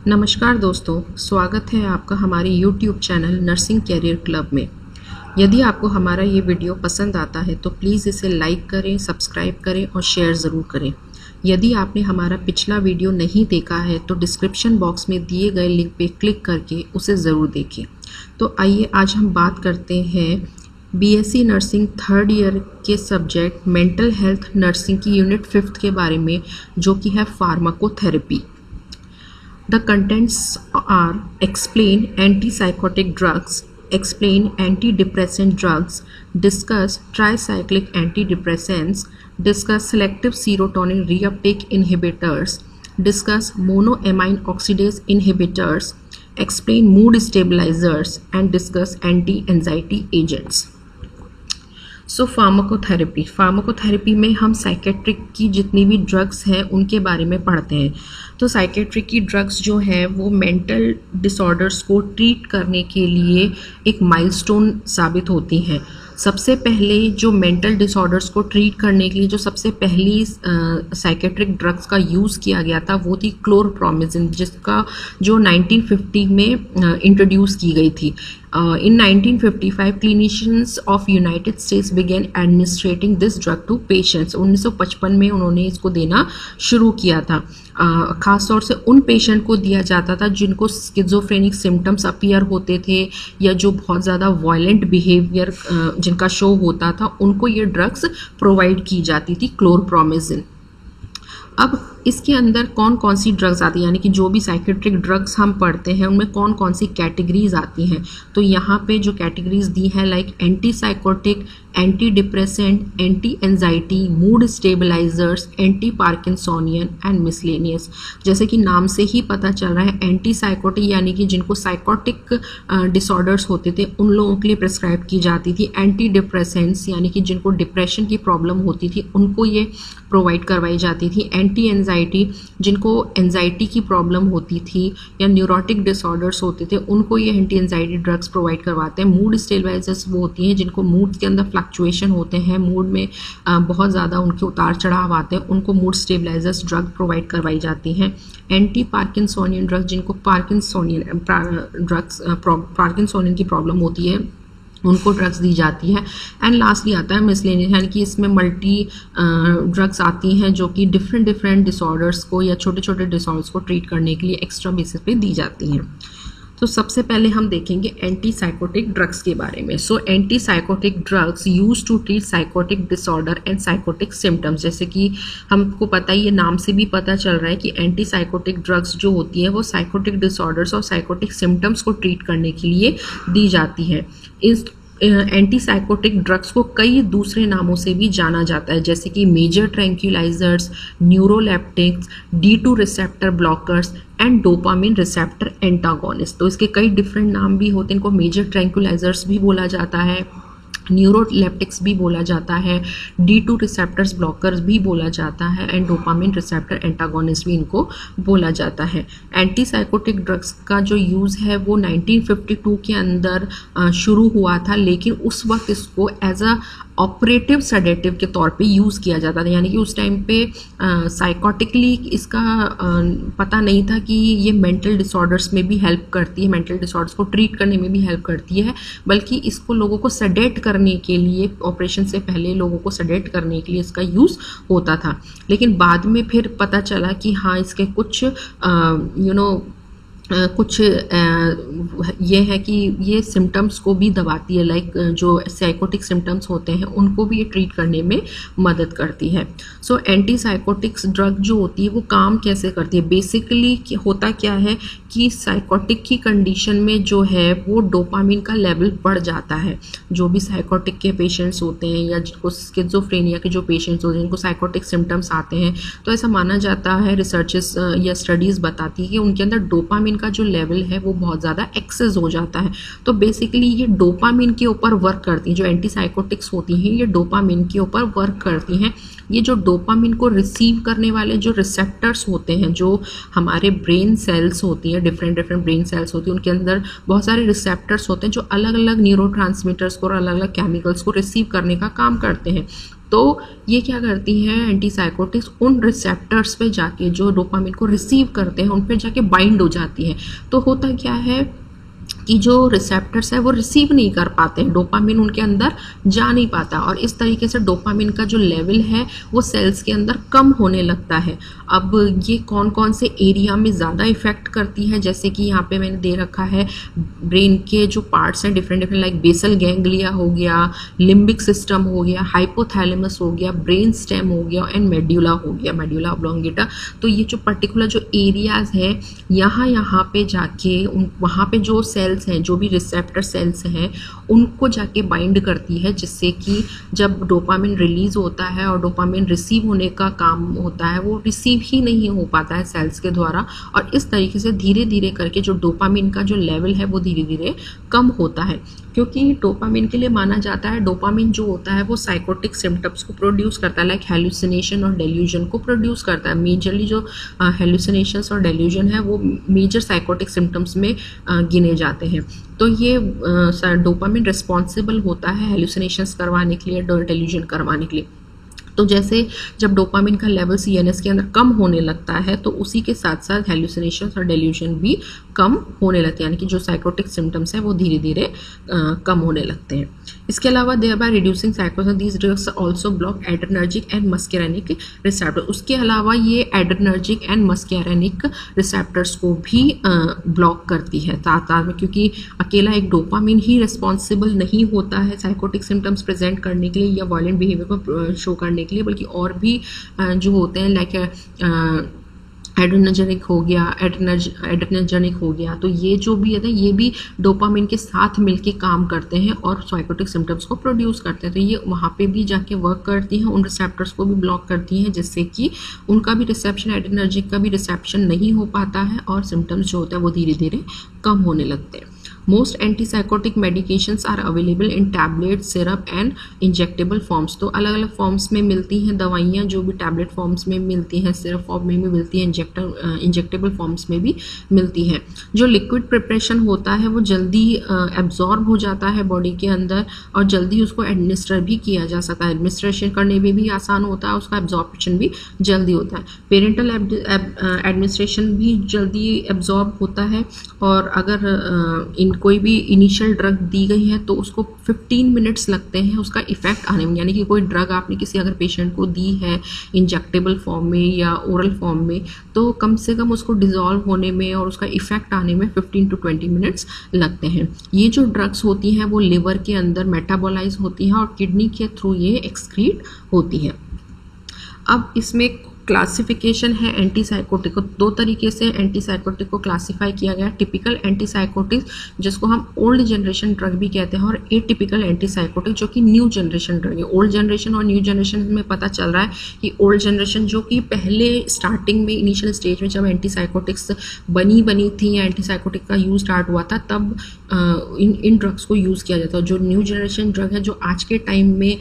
नमस्कार दोस्तों, स्वागत है आपका हमारे YouTube channel nursing career club में। यदि आपको हमारा ये वीडियो पसंद आता है तो प्लीज़ इसे लाइक करें, सब्सक्राइब करें और शेयर ज़रूर करें। यदि आपने हमारा पिछला वीडियो नहीं देखा है तो डिस्क्रिप्शन बॉक्स में दिए गए लिंक पे क्लिक करके उसे ज़रूर देखें। तो आइए आज हम बात करते हैं BSc नर्सिंग थर्ड ईयर के सब्जेक्ट मेंटल हेल्थ नर्सिंग की यूनिट 5 के बारे में, जो कि है pharmacotherapy. The contents are explain antipsychotic drugs, explain antidepressant drugs, discuss tricyclic antidepressants, discuss selective serotonin reuptake inhibitors, discuss monoamine oxidase inhibitors, explain mood stabilizers, and discuss anti-anxiety agents. So pharmacotherapy में हम psychiatric की जितनी भी drugs हैं उनके बारे में पढ़ते हैं। तो साइकेट्रिक की ड्रग्स जो है वो मेंटल डिसऑर्डर्स को ट्रीट करने के लिए एक माइलस्टोन साबित होती हैं। सबसे पहले जो मेंटल डिसऑर्डर्स को ट्रीट करने के लिए जो सबसे पहली साइकेट्रिक ड्रग्स का यूज़ किया गया था वो थी क्लोरप्रोमिजिन, जिसका जो 1950 में इंट्रोड्यूस की गई थी। In 1955 clinicians of United States began administrating this drug to patients। 1955 में उन्होंने इसको देना शुरू किया था। ख़ास तौर से उन पेशेंट को दिया जाता था जिनको स्किज़ोफ्रेनिक सिम्टम्स अपीयर होते थे या जो बहुत ज़्यादा वायलेंट बिहेवियर जिनका शो होता था, उनको ये ड्रग्स प्रोवाइड की जाती थी, क्लोरप्रोमिजिन। अब इसके अंदर कौन कौन सी ड्रग्स आती हैं, यानी कि जो भी साइकेट्रिक ड्रग्स हम पढ़ते हैं उनमें कौन कौन सी कैटेगरीज आती हैं। तो यहाँ पे जो कैटेगरीज दी हैं like anti psychotic, anti depressant, anti anxiety, mood stabilisers, anti parkinsonian and miscellaneous. जैसे कि नाम से ही पता चल रहा है, एंटी साइकोटिक यानी कि जिनको साइकोटिक डिसऑर्डर्स होते थे उन लोगों के लिए प्रिस्क्राइब की जाती थी। एंटी डिप्रेसेंट्स यानी कि जिनको डिप्रेशन की प्रॉब्लम होती थी उनको ये प्रोवाइड करवाई जाती थी। एंटी एंजाइटी जिनको एंजाइटी की प्रॉब्लम होती थी या न्यूरोटिक डिसऑर्डर्स होते थे उनको ये एंटी एंजाइटी ड्रग्स प्रोवाइड करवाते हैं। मूड स्टेबलाइजर्स वो होती हैं जिनको मूड के अंदर फ्लक्चुएशन होते हैं, मूड में बहुत ज़्यादा उनके उतार चढ़ाव आते हैं, उनको मूड स्टेबलाइजर्स ड्रग प्रोवाइड करवाई जाती हैं। एंटी पार्किंसोनियन ड्रग्स जिनको पार्किंसोनियन की प्रॉब्लम होती है उनको ड्रग्स दी जाती है। एंड लास्टली आता है मिसलेनियस, यानी कि इसमें मल्टी ड्रग्स आती हैं जो कि डिफरेंट डिसऑर्डर्स को या छोटे छोटे डिसऑर्डर्स को ट्रीट करने के लिए एक्स्ट्रा बेसिस पे दी जाती हैं। तो सबसे पहले हम देखेंगे एंटी साइकोटिक ड्रग्स के बारे में। So anti psychotic drugs use to treat psychotic disorder and psychotic symptoms. जैसे कि हमको पता ही, ये नाम से भी पता चल रहा है कि एंटी साइकोटिक ड्रग्स जो होती है वो साइकोटिक डिसऑर्डर्स और साइकोटिक सिम्टम्स को ट्रीट करने के लिए दी जाती है। इस एंटी साइकोटिक ड्रग्स को कई दूसरे नामों से भी जाना जाता है, जैसे कि major tranquillisers, neuroleptics, D2 receptor blockers and dopamine receptor antagonist. तो इसके कई डिफरेंट नाम भी होते हैं। इनको मेजर ट्रैंक्विलाइजर्स भी बोला जाता है, न्यूरोलेप्टिक्स भी बोला जाता है, D2 रिसेप्टर्स ब्लॉकर्स भी बोला जाता है एंड डोपामिन रिसेप्टर एंटागोनिस्ट भी इनको बोला जाता है। एंटी साइकोटिक ड्रग्स का जो यूज़ है वो 1952 के अंदर शुरू हुआ था, लेकिन उस वक्त इसको एज अ ऑपरेटिव सेडेटिव के तौर पे यूज़ किया जाता था। यानी कि उस टाइम पे साइकोटिकली इसका पता नहीं था कि ये मेंटल डिसऑर्डर्स में भी हेल्प करती है, मेंटल डिसऑर्डर्स को ट्रीट करने में भी हेल्प करती है, बल्कि इसको लोगों को सेडेट करने के लिए, ऑपरेशन से पहले लोगों को सेडेट करने के लिए इसका यूज़ होता था। लेकिन बाद में फिर पता चला कि हाँ, इसके कुछ कुछ ये है कि ये सिम्टम्स को भी दबाती है, लाइक जो साइकोटिक सिम्टम्स होते हैं उनको भी ये ट्रीट करने में मदद करती है। सो एंटी साइकोटिक्स ड्रग जो होती है वो काम कैसे करती है, बेसिकली होता क्या है कि साइकोटिक की कंडीशन में जो है वो डोपामिन का लेवल बढ़ जाता है। जो भी साइकोटिक के पेशेंट्स होते हैं या जिनको स्किज़ोफ्रेनिया के जो पेशेंट्स होते हैं जिनको साइकोटिक सिम्टम्स आते हैं, तो ऐसा माना जाता है, रिसर्चेस या स्टडीज़ बताती है कि उनके अंदर डोपामिन का जो लेवल है वो बहुत ज़्यादा एक्सेस हो जाता है। तो बेसिकली ये डोपामिन के ऊपर वर्क करती हैं। जो एंटीसाइकोटिक्स होती हैं ये डोपामिन के ऊपर वर्क करती हैं। ये जो डोपामिन को रिसीव करने वाले जो रिसेप्टर्स होते हैं, जो हमारे ब्रेन सेल्स होती हैं, डिफरेंट ब्रेन सेल्स होती हैं, उनके अंदर बहुत सारे रिसेप्टर्स होते हैं जो अलग अलग न्यूरोट्रांसमीटर्स को और अलग अलग केमिकल्स को रिसीव करने का काम करते हैं। तो ये क्या करती हैं एंटीसाइकोटिक्स, उन रिसेप्टर्स पे जाके जो डोपामिन को रिसीव करते हैं उन पे जाके बाइंड हो जाती है। तो होता क्या है कि जो रिसेप्टर्स है वो रिसीव नहीं कर पाते हैं, डोपामिन उनके अंदर जा नहीं पाता और इस तरीके से डोपामिन का जो लेवल है वो सेल्स के अंदर कम होने लगता है। अब ये कौन कौन से एरिया में ज़्यादा इफेक्ट करती है, जैसे कि यहाँ पे मैंने दे रखा है ब्रेन के जो पार्ट्स हैं different different, like basal ganglia हो गया, लिम्बिक सिस्टम हो गया, हाइपोथैलेमस हो गया, ब्रेन स्टेम हो गया एंड मेड्यूला हो गया, मेड्यूला ऑब्लोंगेटा। तो ये जो पर्टिकुलर जो एरियाज हैं यहाँ पे जाके वहाँ पे जो सेल्स हैं, जो भी रिसेप्टर सेल्स हैं उनको जाके बाइंड करती है, जिससे कि जब डोपामिन रिलीज होता है और डोपामिन रिसीव होने का काम होता है वो रिसीव ही नहीं हो पाता है सेल्स के द्वारा, और इस तरीके से धीरे धीरे करके जो डोपामिन का जो लेवल है वो धीरे धीरे कम होता है। क्योंकि डोपामिन के लिए माना जाता है, डोपामिन जो होता है वो साइकोटिक सिम्टम्स को प्रोड्यूस करता है, लाइक हेलुसिनेशन और डेल्यूजन को प्रोड्यूस करता है। मेजरली जो हेलुसिनेशंस और डेल्यूजन है वो मेजर साइकोटिक सिम्टम्स में गिने जाते हैं। तो ये डोपामिन रिस्पॉन्सिबल होता है हेलुसिनेशंस करवाने के लिए, डेल्यूजन करवाने के लिए। तो जैसे जब डोपामिन का लेवल सीएनएस के अंदर कम होने लगता है तो उसी के साथ साथ हेलुसिनेशंस और डेल्यूजन भी कम होने लगते हैं, यानी कि जो साइकोटिक सिम्टम्स हैं वो धीरे धीरे कम होने लगते हैं। इसके अलावा देयर बाय रिड्यूसिंग साइकोसिस these drugs also block adrenergic and muscarinic receptor. उसके अलावा ये एड्रेनर्जिक एंड मस्केरेनिक रिसेप्टर्स को भी ब्लॉक करती है साथ में, क्योंकि अकेला एक डोपामिन ही रिस्पॉन्सिबल नहीं होता है साइकोटिक सिम्टम्स प्रेजेंट करने के लिए या वायलेंट बिहेवियर को शो करने के लिए, बल्कि और भी जो होते हैं लाइक एड्रेनर्जिक हो गया, एड्रेनर्जिक हो गया। तो ये जो भी है ये भी डोपामिन के साथ मिलके काम करते हैं और साइकोटिक सिम्टम्स को प्रोड्यूस करते हैं। तो ये वहाँ पे भी जाके वर्क करती हैं, उन रिसेप्टर्स को भी ब्लॉक करती हैं, जिससे कि उनका भी रिसेप्शन, एड्रेनर्जिक का भी रिसेप्शन नहीं हो पाता है और सिम्टम्स जो होता है वो धीरे धीरे कम होने लगते हैं। Most antipsychotic medications are available in tablet, syrup and injectable forms. तो अलग अलग फॉर्म्स में मिलती हैं दवाइयाँ, जो भी टैबलेट फॉर्म्स में मिलती हैं, सिरप फॉर्म में भी मिलती हैं, इंजेक्टेबल फॉर्म्स में भी मिलती हैं। जो लिक्विड प्रिपरेशन होता है वो जल्दी एब्जॉर्ब हो जाता है बॉडी के अंदर और जल्दी उसको एडमिनिस्टर भी किया जा सकता है, एडमिनिस्ट्रेशन करने में भी आसान होता है, उसका एब्जॉर्प्शन भी जल्दी होता है। पेरेंटल एडमिनिस्ट्रेशन भी जल्दी एब्जॉर्ब होता है, और अगर कोई भी इनिशियल ड्रग दी गई है तो उसको 15 मिनट्स लगते हैं उसका इफेक्ट आने में, यानी कि कोई ड्रग आपने किसी अगर पेशेंट को दी है इंजेक्टेबल फॉर्म में या ओरल फॉर्म में, तो कम से कम उसको डिज़ोल्व होने में और उसका इफेक्ट आने में 15 to 20 मिनट्स लगते हैं। ये जो ड्रग्स होती हैं वो लिवर के अंदर मेटाबोलाइज होती हैं और किडनी के थ्रू ये एक्सक्रीट होती है। अब इसमें क्लासिफिकेशन है एंटीसाइकोटिक को, दो तरीके से एंटीसाइकोटिक को क्लासिफाई किया गया। टिपिकल एंटीसाइकोटिक जिसको हम ओल्ड जनरेशन ड्रग भी कहते हैं, और एटिपिकल एंटीसाइकोटिक जो कि न्यू जनरेशन ड्रग है। ओल्ड जनरेशन और न्यू जनरेशन में पता चल रहा है कि ओल्ड जनरेशन जो कि पहले स्टार्टिंग में इनिशियल स्टेज में जब एंटीसाइकोटिक्स बनी थी या एंटीसाइकोटिक का यूज स्टार्ट हुआ था तब इन ड्रग्स को यूज़ किया जाता है। जो न्यू जनरेशन ड्रग है जो आज के टाइम में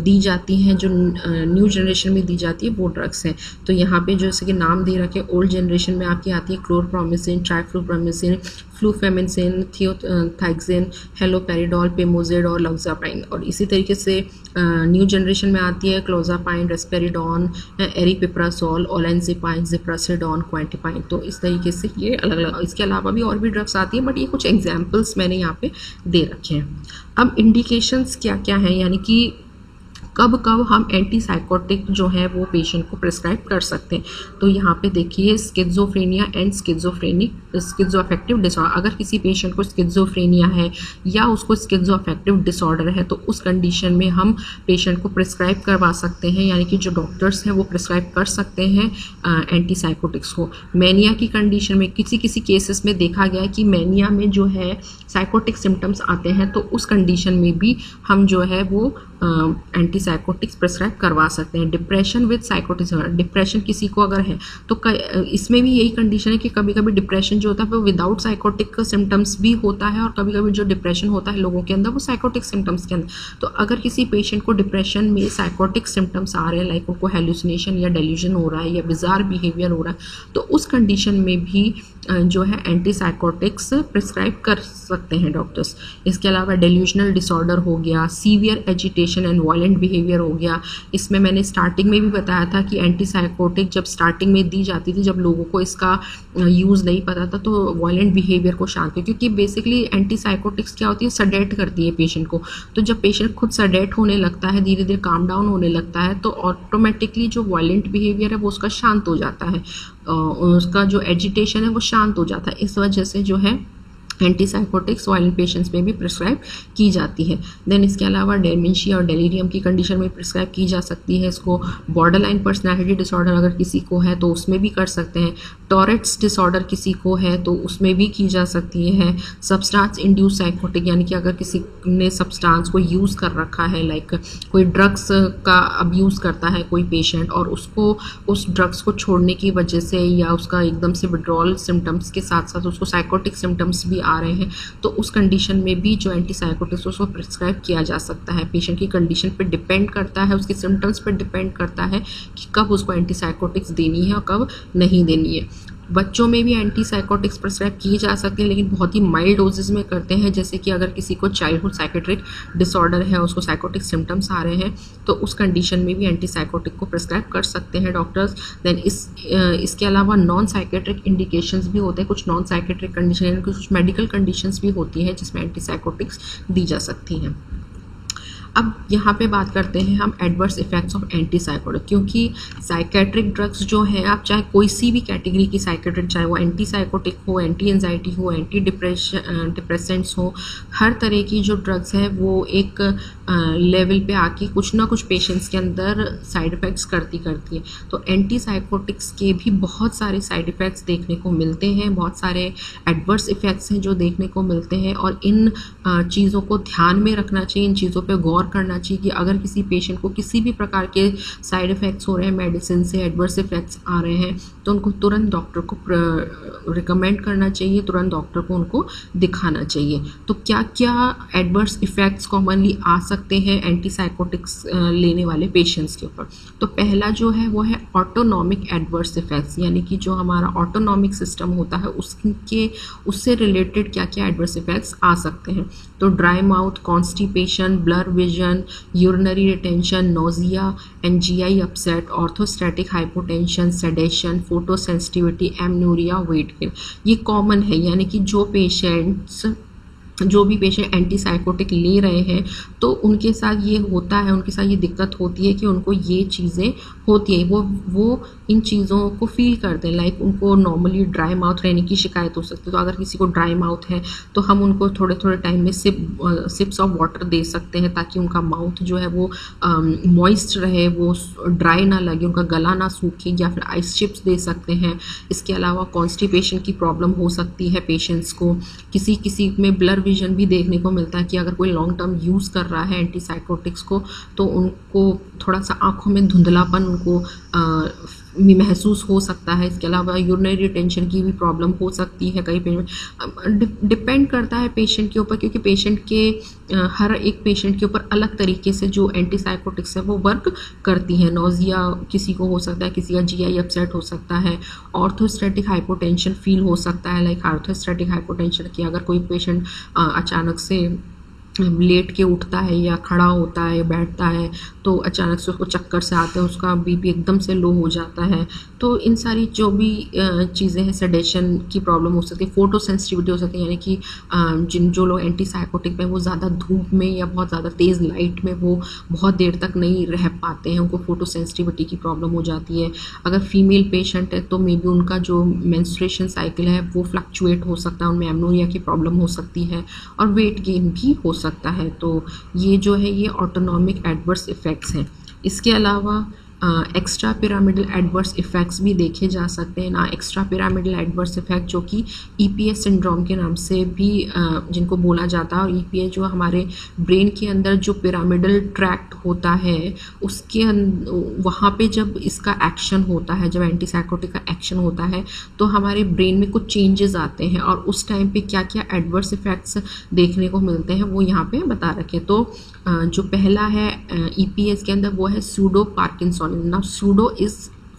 दी जाती हैं, जो न्यू जनरेशन में दी जाती है वो ड्रग्स हैं। तो यहाँ पे जैसे कि नाम दे रखे, ओल्ड जनरेशन में आपकी आती है क्लोरप्रोमिसिन, ट्राइफ्लूप्रोमिसिन, फ्लूफेमिसिन, थियोथैक्सिन, हेलोपेरिडोल, पेमोजेड और लग्जापाइन। और इसी तरीके से न्यू जनरेशन में आती है क्लोजापाइन, रेस्पेरिडोन, एरिपिप्रासोल, ओलेंजिपाइन, जिप्रासिडोन, क्वांटिपाइन। तो इस तरीके से ये अलग अलग, इसके अलावा भी और भी ड्रग्स आती है, बट ये कुछ एग्जाम्पल्स मैंने यहाँ पे दे रखे हैं। अब इंडिकेशंस क्या क्या हैं, यानी कि कब कब हम एंटीसाइकोटिक जो है वो पेशेंट को प्रिस्क्राइब कर सकते हैं। तो यहाँ पे देखिए स्किज़ोफ्रेनिया एंड स्किज़ोअफेक्टिव डिसऑर्डर। अगर किसी पेशेंट को स्किज़ोफ्रेनिया है या उसको स्किज़ोअफेक्टिव डिसऑर्डर है तो उस कंडीशन में हम पेशेंट को प्रिस्क्राइब करवा सकते हैं, यानी कि जो डॉक्टर्स हैं वो प्रिस्क्राइब कर सकते हैं एंटीसाइकोटिक्स को। मैनिया की कंडीशन में किसी केसेस में देखा गया है कि मैनिया में जो है साइकोटिक सिम्टम्स आते हैं, तो उस कंडीशन में भी हम जो है वो एंटीसाइकोटिक्स प्रिस्क्राइब करवा सकते हैं। डिप्रेशन विद साइकोटिक, डिप्रेशन किसी को अगर है तो इसमें भी यही कंडीशन है कि कभी कभी डिप्रेशन जो होता है वो विदाउट साइकोटिक सिम्टम्स भी होता है, और कभी कभी जो डिप्रेशन होता है लोगों के अंदर वो साइकोटिक सिम्टम्स के अंदर। तो अगर किसी पेशेंट को डिप्रेशन में साइकोटिक सिम्टम्स आ रहे हैं, लाइक उनको हेलुसिनेशन या डेल्यूजन हो रहा है या बिजार बिहेवियर हो रहा है, तो उस कंडीशन में भी जो है एंटीसाइकोटिक्स प्रिस्क्राइब कर सकते हैं डॉक्टर्स। इसके अलावा डेल्यूशनल डिसऑर्डर हो गया, severe agitation and violent behaviour हो गया। इसमें मैंने स्टार्टिंग में भी बताया था कि एंटीसाइकोटिक जब स्टार्टिंग में दी जाती थी, जब लोगों को इसका यूज़ नहीं पता था, तो वायलेंट बिहेवियर को शांत किया, क्योंकि बेसिकली एंटीसाइकोटिक्स क्या होती है, सडेट करती है पेशेंट को। तो जब पेशेंट खुद सडेट होने लगता है, धीरे धीरे काम डाउन होने लगता है, तो ऑटोमेटिकली जो वायलेंट बिहेवियर है वो उसका शांत हो जाता है, उसका जो एजिटेशन है वो शांत हो जाता है। इस वजह से जो है एंटीसाइकोटिक्स वायलेंट पेशेंट्स में भी प्रिस्क्राइब की जाती है। देन इसके अलावा डेमेंशिया और डेलीरियम की कंडीशन में प्रिस्क्राइब की जा सकती है इसको। बॉर्डरलाइन पर्सनैलिटी डिसऑर्डर अगर किसी को है तो उसमें भी कर सकते हैं। टॉरेट्स डिसऑर्डर किसी को है तो उसमें भी की जा सकती है। सब्सटेंस इंड्यूस साइकोटिक, यानी कि अगर किसी ने सब्सटेंस को यूज़ कर रखा है, लाइक कोई ड्रग्स का अब्यूज़ करता है कोई पेशेंट, और उसको उस ड्रग्स को छोड़ने की वजह से या उसका एकदम से विड्रॉल सिम्टम्स के साथ साथ उसको साइकोटिक सिम्टम्स भी आ रहे हैं, तो उस कंडीशन में भी जो एंटीसाइकोटिक्स उसको प्रिस्क्राइब किया जा सकता है। पेशेंट की कंडीशन पे डिपेंड करता है, उसके सिम्टम्स पे डिपेंड करता है कि कब उसको एंटीसाइकोटिक्स देनी है और कब नहीं देनी है। बच्चों में भी एंटीसाइकोटिक्स प्रिस्क्राइब की जा सकती है, लेकिन बहुत ही माइल्ड डोजेस में करते हैं। जैसे कि अगर किसी को चाइल्डहुड साइकेट्रिक डिसऑर्डर है, उसको साइकोटिक सिम्टम्स आ रहे हैं, तो उस कंडीशन में भी एंटीसाइकोटिक को प्रिस्क्राइब कर सकते हैं डॉक्टर्स। देन इसके अलावा नॉन साइकेट्रिक इंडिकेशंस भी होते हैं, कुछ नॉन साइकेट्रिक कंडीशन यानी कुछ मेडिकल कंडीशंस भी होती हैं जिसमें एंटीसाइकोटिक्स दी जा सकती हैं। अब यहाँ पे बात करते हैं हम एडवर्स इफेक्ट्स ऑफ एंटीसाइकोटिक, क्योंकि साइकेट्रिक ड्रग्स जो हैं, आप चाहे कोई सी भी कैटेगरी की साइकेट्रिक, चाहे वो एंटीसाइकोटिक हो, एंटी एंजाइटी हो, एंटी डिप्रेसेंट्स हो, हर तरह की जो ड्रग्स है वो एक लेवल पे आके कुछ ना कुछ पेशेंट्स के अंदर साइड इफ़ेक्ट्स करती है। तो एंटीसाइकोटिक्स के भी बहुत सारे साइड इफ़ेक्ट्स देखने को मिलते हैं, बहुत सारे एडवर्स इफ़ेक्ट्स हैं जो देखने को मिलते हैं, और इन चीज़ों को ध्यान में रखना चाहिए, इन चीज़ों पे गौर करना चाहिए कि अगर किसी पेशेंट को किसी भी प्रकार के साइड इफ़ेक्ट्स हो रहे हैं, मेडिसिन से एडवर्स इफ़ेक्ट्स आ रहे हैं, तो उनको तुरंत डॉक्टर को रिकमेंड करना चाहिए, तुरंत डॉक्टर को उनको दिखाना चाहिए। तो क्या क्या एडवर्स इफ़ेक्ट्स कॉमनली आ सकते हैं एंटीसाइकोटिक्स लेने वाले पेशेंट्स के ऊपर? तो पहला जो है वो है ऑटोनॉमिक एडवर्स इफ़ेक्ट्स, यानी कि जो हमारा ऑटोनॉमिक सिस्टम होता है उससे रिलेटेड क्या क्या एडवर्स इफ़ेक्ट्स आ सकते हैं। तो dry mouth, constipation, blur vision, urinary retention, nausea and GI upset, orthostatic hypotension, sedation, photosensitivity, amenorrhoea, weight gain, ये कॉमन है। यानी कि जो भी पेशेंट एंटीसाइकोटिक ले रहे हैं तो उनके साथ ये होता है, उनके साथ ये दिक्कत होती है कि उनको ये चीज़ें होती है, वो इन चीज़ों को फील करते हैं। लाइक उनको नॉर्मली ड्राई माउथ रहने की शिकायत हो सकती है, तो अगर किसी को ड्राई माउथ है तो हम उनको थोड़े थोड़े टाइम में सिप्स ऑफ वाटर दे सकते हैं, ताकि उनका माउथ जो है वो मॉइस्ट रहे, वो ड्राई ना लगे, उनका गला ना सूखे, या फिर आइस चिप्स दे सकते हैं। इसके अलावा कॉन्स्टिपेशन की प्रॉब्लम हो सकती है पेशेंट्स को। किसी में ब्लर विजन भी देखने को मिलता है कि अगर कोई लॉन्ग टर्म यूज़ कर रहा है एंटीसाइकोटिक्स को तो उनको थोड़ा सा आँखों में धुंधलापन उनको महसूस हो सकता है। इसके अलावा यूरिनरी रिटेंशन की भी प्रॉब्लम हो सकती है कई पेशेंट। डिपेंड करता है पेशेंट के ऊपर, क्योंकि हर एक पेशेंट के ऊपर अलग तरीके से जो एंटीसाइकोटिक्स है वो वर्क करती है। नोजिया किसी को हो सकता है, किसी का जीआई अपसेट हो सकता है, ऑर्थोस्टैटिक हाइपोटेंशन फील हो सकता है। लाइक ऑर्थोस्टैटिक हाइपोटेंशन की अगर कोई पेशेंट अचानक से लेट के उठता है या खड़ा होता है, बैठता है, तो अचानक से उसको चक्कर से आते हैं, उसका बीपी एकदम से लो हो जाता है। तो इन सारी जो भी चीज़ें हैं, सेडेशन की प्रॉब्लम हो सकती है, फोटो सेंसिटिविटी हो सकती है, यानी कि जो लोग एंटीसाइकोटिक में वो ज़्यादा धूप में या बहुत ज़्यादा तेज़ लाइट में वो बहुत देर तक नहीं रह पाते हैं, उनको फोटो सेंसिटिविटी की प्रॉब्लम हो जाती है। अगर फीमेल पेशेंट है तो मे बी उनका जो मेंस्ट्रुएशन साइकिल है वो फ्लक्चुएट हो सकता है, उनमें एमनोरिया की प्रॉब्लम हो सकती है, और वेट गेन भी हो सकता है। तो ये जो है ये ऑटोनॉमिक एडवर्स इफ़ेक्ट्स हैं। इसके अलावा एक्स्ट्रा पिरामिडल एडवर्स इफ़ेक्ट्स भी देखे जा सकते हैं ना। एक्स्ट्रा पिरामिडल एडवर्स इफ़ेक्ट जो कि ईपीएस सिंड्रोम के नाम से भी जिनको बोला जाता है, और ईपीएस जो हमारे ब्रेन के अंदर जो पिरामिडल ट्रैक्ट होता है उसके वहाँ पे जब इसका एक्शन होता है, जब एंटीसाइकोटिक का एक्शन होता है तो हमारे ब्रेन में कुछ चेंजेस आते हैं, और उस टाइम पे क्या क्या एडवर्स इफ़ेक्ट्स देखने को मिलते हैं वो यहाँ पे बता रखे। तो जो पहला है ईपीएस के अंदर वो है pseudo parkinsonism. Now pseudo is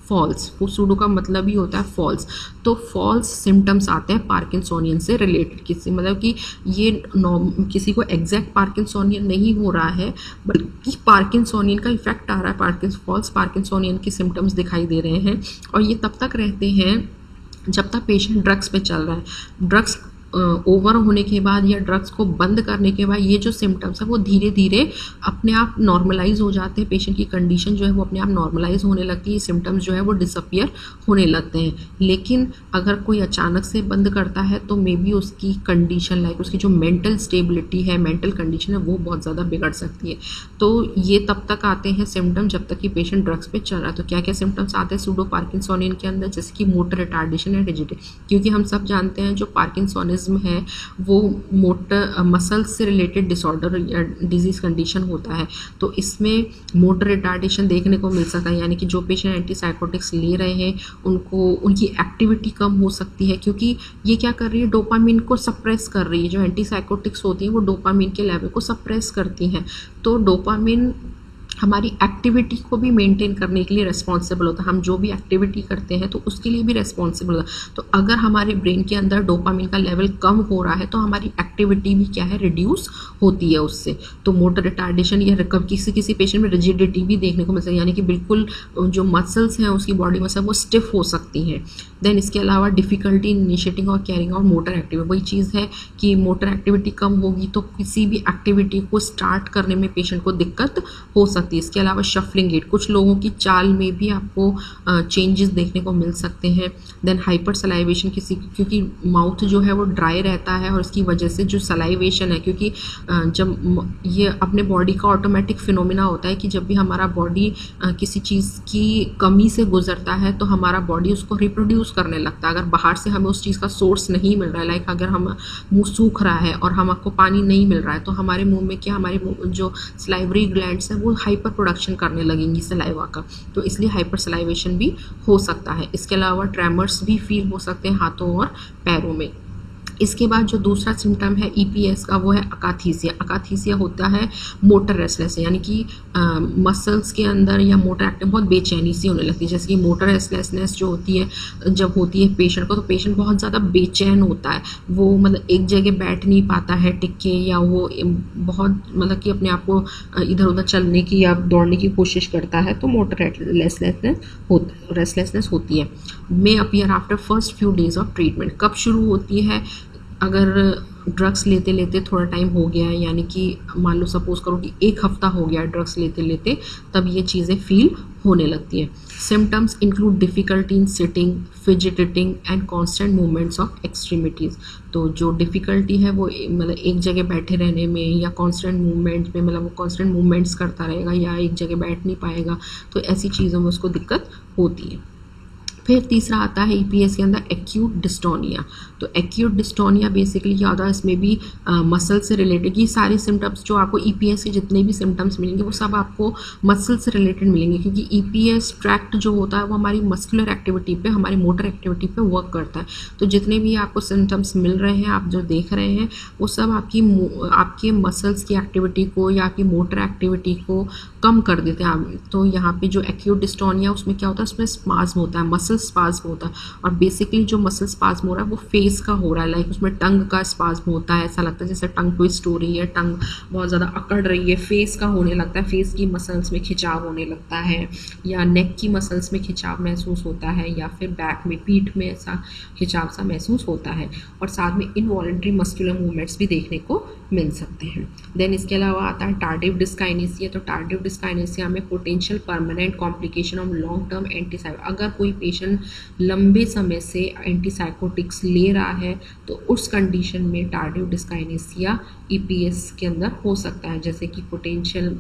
false, वो सूडो का मतलब ही होता है फॉल्स। तो फॉल्स सिम्टम्स आते हैं पार्किंसोनियन से रिलेटेड, किसी मतलब कि ये किसी को एग्जैक्ट पार्किंसोनियन नहीं हो रहा है, बल्कि पार्किंसोनियन का इफेक्ट आ रहा है, फॉल्स पार्किंसोनियन के सिम्टम्स दिखाई दे रहे हैं। और ये तब तक रहते हैं जब तक पेशेंट ड्रग्स पे चल रहा है। ड्रग्स ओवर होने के बाद या ड्रग्स को बंद करने के बाद ये जो सिम्टम्स है वो धीरे धीरे अपने आप नॉर्मलाइज हो जाते हैं, पेशेंट की कंडीशन जो है वो अपने आप नॉर्मलाइज होने लगती है, सिम्टम्स जो है वो डिसअपियर होने लगते हैं। लेकिन अगर कोई अचानक से बंद करता है तो मे बी उसकी कंडीशन लाइक उसकी जो मेंटल स्टेबिलिटी है, मेंटल कंडीशन है, वो बहुत ज़्यादा बिगड़ सकती है। तो ये तब तक आते हैं सिम्टम जब तक कि पेशेंट ड्रग्स पे चल रहा है। तो क्या क्या सिम्टम्स आते हैं सूडो पार्किंसोनियन के अंदर, जैसे कि मोटर रिटार्डेशन एंड रिजिडिटी, क्योंकि हम सब जानते हैं जो पार्किंसोनिज्म है वो मोटर मसल्स से रिलेटेड डिसऑर्डर या डिजीज कंडीशन होता है। तो इसमें मोटर रिटार्डेशन देखने को मिल सकता है, यानी कि जो पेशेंट एंटीसाइकोटिक्स ले रहे हैं उनको उनकी एक्टिविटी कम हो सकती है, क्योंकि ये क्या कर रही है, डोपामिन को सप्रेस कर रही है। जो एंटीसाइकोटिक्स होती हैं वो डोपामिन के लेवल को सप्रेस करती हैं। तो डोपामिन हमारी एक्टिविटी को भी मेंटेन करने के लिए रिस्पॉन्सिबल होता है, हम जो भी एक्टिविटी करते हैं तो उसके लिए भी रिस्पॉन्सिबल होता है। तो अगर हमारे ब्रेन के अंदर डोपामिन का लेवल कम हो रहा है तो हमारी एक्टिविटी भी क्या है, रिड्यूस होती है उससे। तो मोटर रिटार्डेशन या किसी पेशेंट में रिजिडिटी भी देखने को मिल सकती है, यानी कि बिल्कुल जो मसल्स हैं उसकी बॉडी मसल वो स्टिफ हो सकती हैं। देन इसके अलावा डिफ़िकल्टी इन इनिशिएटिंग और कैरिंग और मोटर एक्टिविटी, वही चीज़ है कि मोटर एक्टिविटी कम होगी तो किसी भी एक्टिविटी को स्टार्ट करने में पेशेंट को दिक्कत हो सकती है। इसके अलावा शफलिंग गेट, कुछ लोगों की चाल में भी आपको चेंजेस देखने को मिल सकते हैं। देन हाइपर सलाइवेशन, क्योंकि माउथ जो है वो ड्राई रहता है और इसकी वजह से जो सलाइवेशन है, क्योंकि जब ये अपने बॉडी का ऑटोमेटिक फिनोमिना होता है कि जब भी हमारा बॉडी किसी चीज़ की कमी से गुजरता है तो हमारा बॉडी उसको रिप्रोड्यूस करने लगता है। अगर बाहर से हमें उस चीज़ का सोर्स नहीं मिल रहा है, लाइक अगर हम मुंह सूख रहा है और हमको पानी नहीं मिल रहा है तो हमारे मुंह में क्या, हमारे जो सलाइवरी ग्लैंड्स हैं वो हाइपर प्रोडक्शन करने लगेंगी सलाइवा का, तो इसलिए हाइपर सलाइवेशन भी हो सकता है। इसके अलावा ट्रेमर्स भी फील हो सकते हैं हाथों और पैरों में। इसके बाद जो दूसरा सिम्टम है ईपीएस का वो है अकाथीसिया। अकाथीसिया होता है मोटर रेस्टलेस, यानी कि मसल्स के अंदर या मोटर एक्टिव बहुत बेचैनी सी होने लगती है। जैसे कि मोटर रेस्टलेसनेस जो होती है जब होती है पेशेंट को, तो पेशेंट बहुत ज़्यादा बेचैन होता है, वो मतलब एक जगह बैठ नहीं पाता है टिक के, या वो बहुत मतलब कि अपने आप को इधर उधर चलने की या दौड़ने की कोशिश करता है। तो मोटर रेस्टलेसनेस होती है। मे appear after first few days of treatment. कब शुरू होती है, अगर ड्रग्स लेते लेते थोड़ा टाइम हो गया है, यानी कि मान लो सपोज करो कि 1 हफ्ता हो गया ड्रग्स लेते लेते, तब ये चीज़ें फील होने लगती हैं। Symptoms include difficulty in sitting, fidgeting and constant movements of extremities. तो जो डिफ़िकल्टी है वो मतलब एक जगह बैठे रहने में या कॉन्स्टेंट मूवमेंट्स में, मतलब वो कॉन्स्टेंट मूवमेंट्स करता रहेगा या एक जगह बैठ नहीं पाएगा, तो ऐसी चीज़ों में उसको दिक्कत होती है। फिर तीसरा आता है ईपीएस के अंदर एक्यूट डिस्टोनिया। तो एक्यूट डिस्टोनिया बेसिकली क्या होता है, इसमें भी मसल से रिलेटेड, ये सारे सिम्टम्स जो आपको ईपीएस के जितने भी सिम्टम्स मिलेंगे वो सब आपको मसल से रिलेटेड मिलेंगे, क्योंकि ईपीएस ट्रैक्ट जो होता है वो हमारी मस्कुलर एक्टिविटी पे, हमारी मोटर एक्टिविटी पे वर्क करता है। तो जितने भी आपको सिम्टम्स मिल रहे हैं, आप जो देख रहे हैं, वो सब आपके मसल्स की एक्टिविटी को या आपकी मोटर एक्टिविटी को कम कर देते हैं। तो यहाँ पे जो एक्यूट डिस्टोनिया उसमें क्या होता है, उसमें स्पाज्म होता है, मसल स्पाज्म होता है। और बेसिकली जो मसल स्पाज्म हो रहा है वो फेस का हो रहा है, लाइक उसमें टंग का स्पाज्म होता है, ऐसा लगता है जैसे टंग ट्विस्ट हो रही है, टंग बहुत ज़्यादा अकड़ रही है, फेस का होने लगता है, फेस की मसल्स में खिंचाव होने लगता है, या नेक की मसल्स में खिंचाव महसूस होता है, या फिर बैक में, पीठ में ऐसा खिंचाव सा महसूस होता है। और साथ में इनवॉलंटरी मस्कुलर मूवमेंट्स भी देखने को मिल सकते हैं। देन इसके अलावा आता है टार्डिव डिस्काइनेसिया। तो टार्डिव डिस्काइनेसिया में potential permanent complication of long term antipsychotics. अगर कोई पेशेंट लंबे समय से एंटीसाइकोटिक्स ले रहा है तो उस कंडीशन में टार्डिव डिस्काइनेसिया ईपीएस के अंदर हो सकता है, जैसे कि पोटेंशियल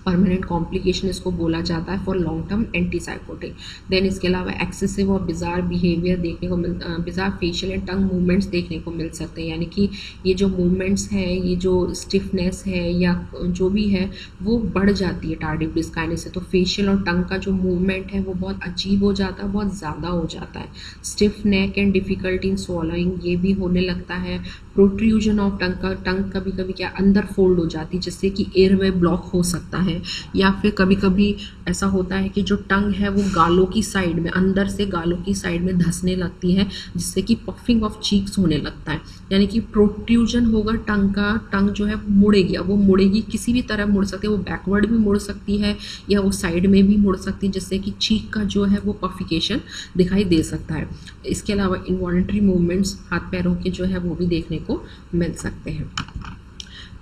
परमानेंट कॉम्प्लिकेशन इसको बोला जाता है for long term antipsychotic. Then इसके अलावा एक्सेसिव और बिजार बिहेवियर देखने को bizarre facial and tongue movements देखने को मिल सकते हैं, यानी कि ये जो मूवमेंट्स हैं, ये जो स्टिफनेस है या जो भी है वो बढ़ जाती है टार्डिव डिस्काइनेसिया से। तो फेशियल और टंग का जो मूवमेंट है वो बहुत अजीब हो जाता है, बहुत ज़्यादा हो जाता है। Stiff neck and difficulty in swallowing ये भी होने लगता है। प्रोट्रूजन ऑफ टंग कभी कभी क्या अंदर फोल्ड हो जाती है जिससे कि एयरवे ब्लॉक हो सकता है, या फिर कभी कभी ऐसा होता है कि जो टंग है वो गालों की साइड में, अंदर से गालों की साइड में धंसने लगती है जिससे कि पफिंग ऑफ चीक्स होने लगता है। यानी कि प्रोट्रूजन होगा टंग का, टंग जो है मुड़ेगी, अब वो मुड़ेगी किसी भी तरह मुड़ सकती है, वो बैकवर्ड भी मुड़ सकती है या वो साइड में भी मुड़ सकती है जिससे कि चीक का जो है वो पफिकेशन दिखाई दे सकता है। इसके अलावा इनवॉलंटरी मूवमेंट्स हाथ पैरों के जो है वो भी देखने को मिल सकते हैं।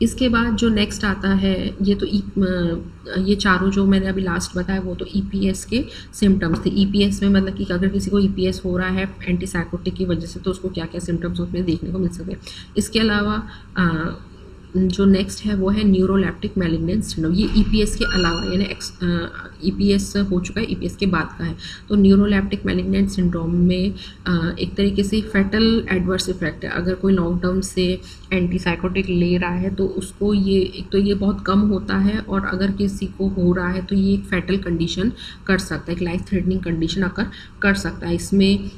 इसके बाद जो नेक्स्ट आता है, ये तो ये चारों जो मैंने अभी लास्ट बताया वो तो ईपीएस के सिम्टम्स थे। ईपीएस में मतलब कि अगर किसी को ईपीएस हो रहा है एंटीसाइकोटिक की वजह से तो उसको क्या क्या सिम्टम्स उसमें देखने को मिल सकते हैं। इसके अलावा जो नेक्स्ट है वो है न्यूरोलेप्टिक मैलिग्नेंस सिंड्रोम। ये ईपीएस के अलावा यानी ईपीएस हो चुका है, ईपीएस के बाद का है। तो न्यूरोलेप्टिक मैलिग्नेंस सिंड्रोम में एक तरीके से फैटल एडवर्स इफेक्ट है। अगर कोई लॉन्ग टर्म से एंटीसाइकोटिक ले रहा है तो उसको ये एक तो ये बहुत कम होता है, और अगर किसी को हो रहा है तो ये एक फैटल कंडीशन कर सकता है, एक लाइफ थ्रेटनिंग कंडीशन अकर कर सकता है। इसमें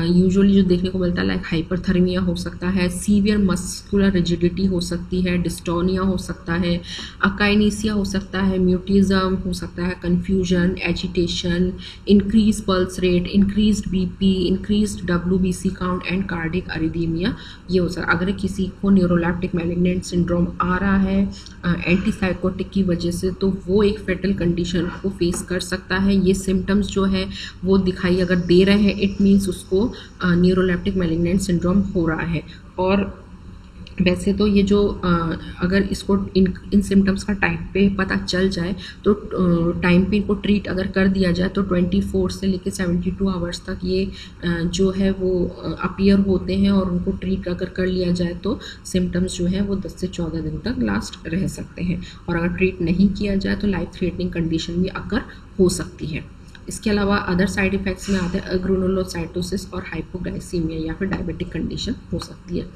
यूजुअली जो देखने को मिलता है लाइक हाइपरथर्मिया हो सकता है, सीवियर मस्कुलर रिजिडिटी हो सकती है, डिस्टोनिया हो सकता है, अकाइनेसिया हो सकता है, म्यूटिज्म हो सकता है, confusion, agitation, increase pulse rate, increased BP, increased WBC count and cardiac arrhythmia ये हो सकता है। अगर किसी को न्यूरोलेप्टिक मैलिग्नेंट सिंड्रोम आ रहा है एंटीसाइकोटिक की वजह से तो वो एक फेटल कंडीशन को फेस कर सकता है। ये सिम्टम्स जो है वो दिखाई अगर दे रहे हैं इट मीन्स उसको न्यूरोलेप्टिक मैलिग्नेंट सिंड्रोम हो रहा है। और वैसे तो ये जो अगर इसको इन सिम्टम्स का टाइम पे पता चल जाए तो टाइम पे इनको ट्रीट अगर कर दिया जाए तो 24 से लेकर 72 आवर्स तक ये जो है वो अपीयर होते हैं, और उनको ट्रीट अगर कर लिया जाए तो सिम्टम्स जो है वो 10 से 14 दिन तक लास्ट रह सकते हैं, और अगर ट्रीट नहीं किया जाए तो लाइफ थ्रेटनिंग कंडीशन भी अकर हो सकती है। इसके अलावा अदर साइड इफ़ेक्ट्स में आते हैं ग्रेनुलोसाइटोसिस और हाइपोग्लाइसीमिया या फिर डायबिटिक कंडीशन हो सकती है।